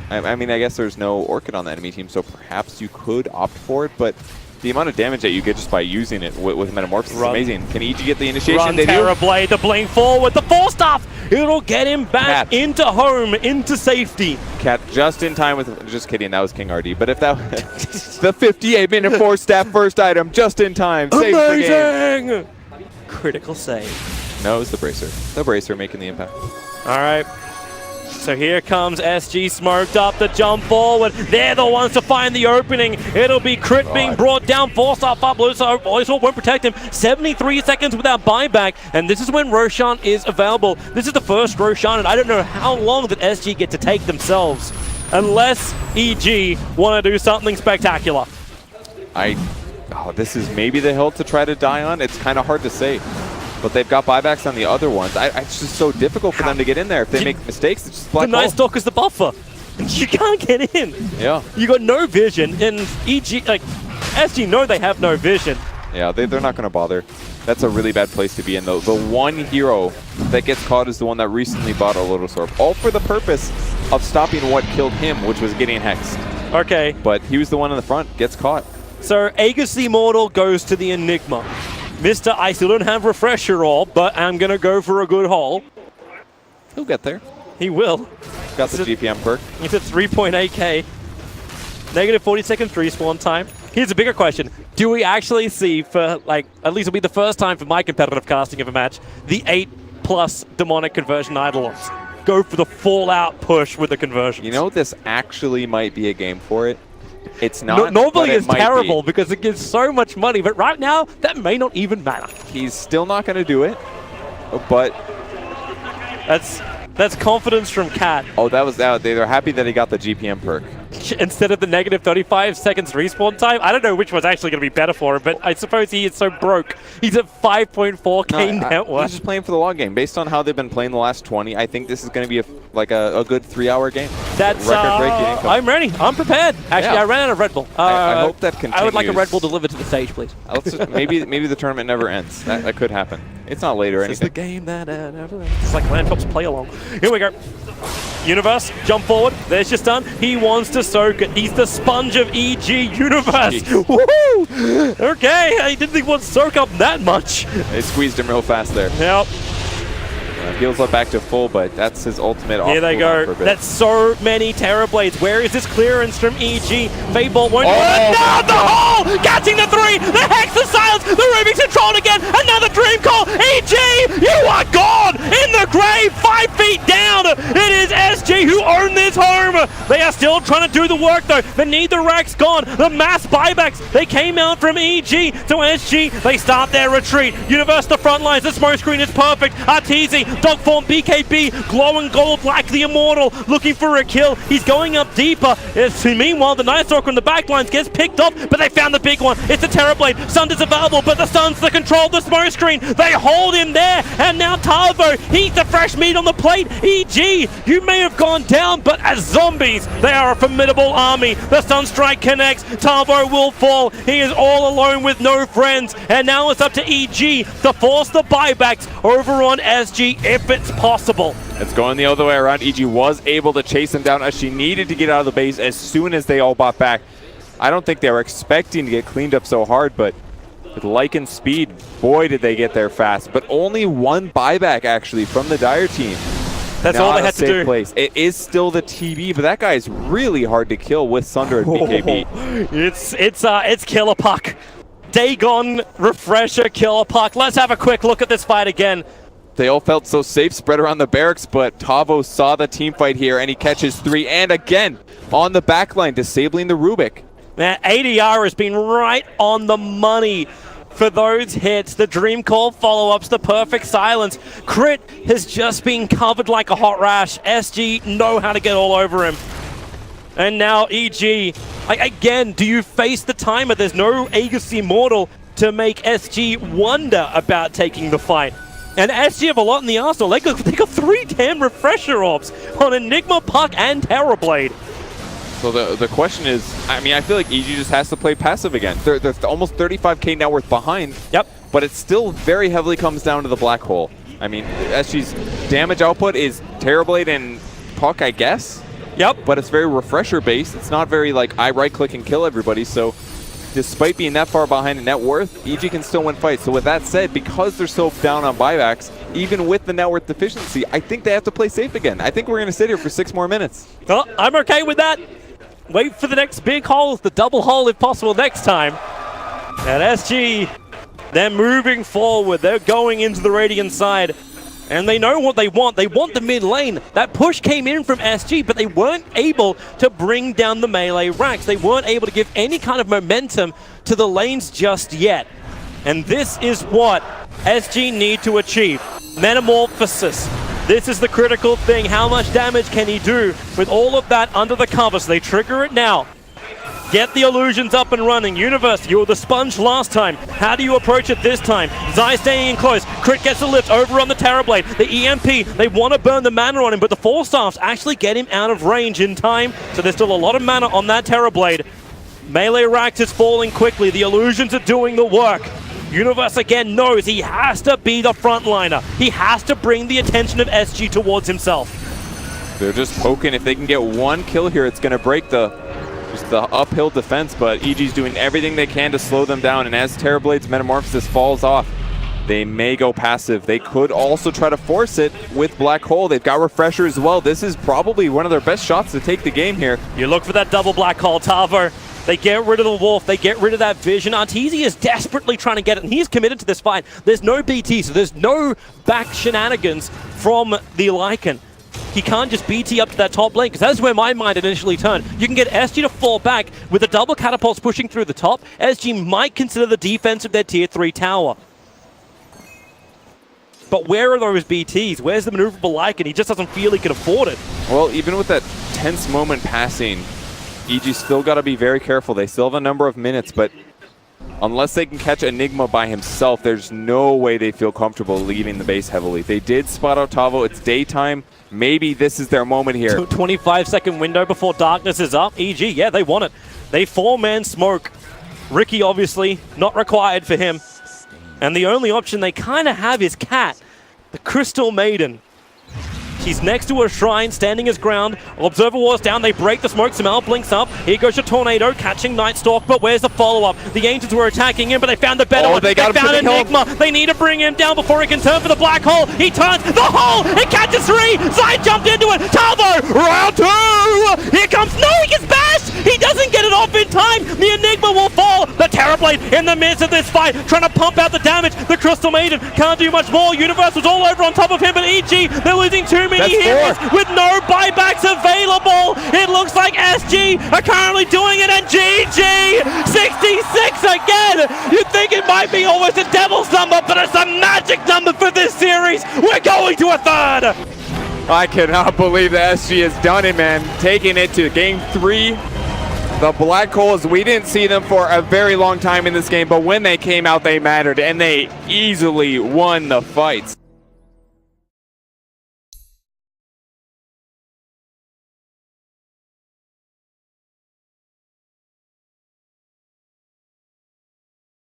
I mean, I guess there's no Orchid on the enemy team, so perhaps you could opt for it, but the amount of damage that you get just by using it with Metamorphosis is amazing. Can EG get the initiation? Run Terrorblade, the blink forward, the full stuff! It'll get him back into home, into safety. Cat just in time with, just kidding, that was King RD. But if that, the 58-minute 4-staff first item, just in time, saves the game. Critical save. No, it was the Bracer. The Bracer making the impact. All right. So here comes SG smoked up the jump forward. They're the ones to find the opening. It'll be Crit being brought down. 4-star up. Loso won't protect him. 73 seconds without buyback. And this is when Roshan is available. This is the first Roshan, and I don't know how long that SG get to take themselves. Unless EG want to do something spectacular. This is maybe the hill to try to die on. It's kind of hard to say. But they've got buybacks on the other ones. It's just so difficult for them to get in there. If they make mistakes, it's just black hole. The Night Stalker's the buffer. You can't get in. Yeah. You got no vision, and EG, like, SG know they have no vision. Yeah, they're not going to bother. That's a really bad place to be in, though. The one hero that gets caught is the one that recently bought a Lotus Orb. All for the purpose of stopping what killed him, which was getting hexed. Okay. But he was the one in the front, gets caught. So Aegis the Immortal goes to the Enigma. Mr. I still don't have Refresher Orb, but I'm going to go for a good haul. He'll get there. He will. Got the GPM perk. He's at 3.8k. Negative 40 seconds respawn time. Here's a bigger question. Do we actually see, for like, at least it'll be the first time for my competitive casting of a match, the 8+ demonic conversion Eidolons go for the full-out push with the conversions? You know, this actually might be a game for it. It's not. Normally it's it's terrible because it gives so much money, but right now that may not even matter. He's still not going to do it, but that's confidence from Cat. Oh, that was out. They were happy that he got the GPM perk instead of the negative 35 seconds respawn time. I don't know which was actually going to be better for him, but I suppose he is so broke. He's at 5.4k net worth. He's just playing for the long game. Based on how they've been playing the last 20, I think this is going to be a good 3-hour game. That's record-breaking income. I'm ready. I'm prepared. Actually, yeah. I ran out of Red Bull. I hope that continues. I would like a Red Bull delivered to the stage, please. maybe the tournament never ends. That could happen. It's not late or anything. It's the game that never ends. It's like Landtop's play along. Here we go. Universe, jump forward. There's your stun. He wants to soak it. He's the sponge of EG Universe. Woohoo! Okay, I didn't think he would soak up that much. They squeezed him real fast there. Yep. Heals up back to full, but that's his ultimate. Here they go. That's so many Terrorblades. Where is this clearance from EG? Fadebolt won't do it. Down the hole! Catching the 3! The Hex, the Silence! The Rubik's controlled again! Another Dream Call! EG! You are gone! In the grave! 5 feet down! It is SG who own this home! They are still trying to do the work though. They need the Rex gone. The mass buybacks. They came out from EG to SG. They start their retreat. Universe the front lines. The smoke screen is perfect. Arteezy, dog form BKB, glowing gold like the Immortal, looking for a kill. He's going up deeper. Meanwhile, the Night Stalker in the back lines gets picked off, but they found the big one. It's the Terrorblade. Sunder's available, but the Sun's the control of the smoke screen. They hold him there, and now Tavo, he's the fresh meat on the plate. EG, you may have gone down, but as zombies, they are a formidable army. The Sunstrike connects. Tavo will fall. He is all alone with no friends, and now it's up to EG to force the buybacks over on SG if it's possible. It's going the other way around. EG was able to chase them down as she needed to get out of the base as soon as they all bought back. I don't think they were expecting to get cleaned up so hard, but with Lycan speed, boy, did they get there fast. But only one buyback, actually, from the Dire team. That's all they had to do. Place. It is still the TB, but that guy is really hard to kill with Sunder and BKB. It's Killer Puck. Dagon, Refresher, Killer Puck. Let's have a quick look at this fight again. They all felt so safe spread around the barracks, but Tavo saw the team fight here, and he catches 3, and again, on the backline, disabling the Rubik. Man, ADR has been right on the money for those hits. The Dream Call follow-ups, the perfect silence. Crit has just been covered like a hot rash. SG know how to get all over him. And now EG, again, do you face the timer? There's no Aegis Immortal to make SG wonder about taking the fight. And SG have a lot in the arsenal. They got 3 damn Refresher Orbs on Enigma, Puck, and Terrorblade. So the question is, I mean, I feel like EG just has to play passive again. They're almost 35k net worth behind. Yep. But it still very heavily comes down to the black hole. I mean, SG's damage output is Terrorblade and Puck, I guess. Yep. But it's very refresher based. It's not very like I right click and kill everybody. So despite being that far behind in net worth, EG can still win fights. So with that said, because they're so down on buybacks, even with the net worth deficiency, I think they have to play safe again. I think we're going to sit here for 6 more minutes. Well, I'm okay with that. Wait for the next big hole, the double hole if possible next time. And SG, they're moving forward. They're going into the Radiant side. And they know what they want. They want the mid lane. That push came in from SG, but they weren't able to bring down the melee racks. They weren't able to give any kind of momentum to the lanes just yet. And this is what SG need to achieve. Metamorphosis. This is the critical thing. How much damage can he do with all of that under the cover? So they trigger it now. Get the illusions up and running. Universe, you were the sponge last time. How do you approach it this time? Zai staying in close. Crit gets a lift over on the Terrorblade. The EMP, they want to burn the mana on him, but the Force Staffs actually get him out of range in time. So there's still a lot of mana on that Terrorblade. Melee Rax is falling quickly. The illusions are doing the work. Universe again knows he has to be the frontliner. He has to bring the attention of SG towards himself. They're just poking. If they can get one kill here, it's going to break the uphill defense, but EG's doing everything they can to slow them down, and as Terrorblade's Metamorphosis falls off, they may go passive. They could also try to force it with Black Hole. They've got Refresher as well. This is probably one of their best shots to take the game here. You look for that double Black Hole, Tavo. They get rid of the Wolf. They get rid of that Vision. Arteezy is desperately trying to get it, and he's committed to this fight. There's no BT, so there's no back shenanigans from the Lycan. He can't just BT up to that top lane, because that's where my mind initially turned. You can get SG to fall back with the double catapults pushing through the top. SG might consider the defense of their tier 3 tower. But where are those BTs? Where's the maneuverable Lycan? He just doesn't feel he can afford it. Well, even with that tense moment passing, EG still got to be very careful. They still have a number of minutes, but unless they can catch Enigma by himself, there's no way they feel comfortable leaving the base heavily. They did spot out Tavo. It's daytime. Maybe this is their moment here. 25-second window before darkness is up. EG, yeah, they want it. They 4-man smoke. Ricky, obviously, not required for him. And the only option they kind of have is Cat, the Crystal Maiden. She's next to a shrine, standing his ground. Observer War's down, they break the smoke. Samel blinks up. Here goes your Tornado, catching Night Stalk, but where's the follow-up? The Ancients were attacking him, but they found the better one. They found Enigma. They need to bring him down before he can turn for the Black Hole. He turns the hole! It catches 3! Zai jumped into it! Tavo! Round 2! Here comes... No, he gets bashed! He doesn't get it off in time! The Enigma will fall! The Terrorblade in the midst of this fight, trying to pump out the damage. The Crystal Maiden can't do much more. Universe was all over on top of him, but EG, they're losing too many heroes with no buybacks available. It looks like SG are currently doing it, and GG 66 again. You think it might be almost a devil's number, but it's a magic number for this series. We're going to a third. I cannot believe that SG has done it, man. Taking it to game 3. The Black Holes, we didn't see them for a very long time in this game, but when they came out, they mattered, and they easily won the fights.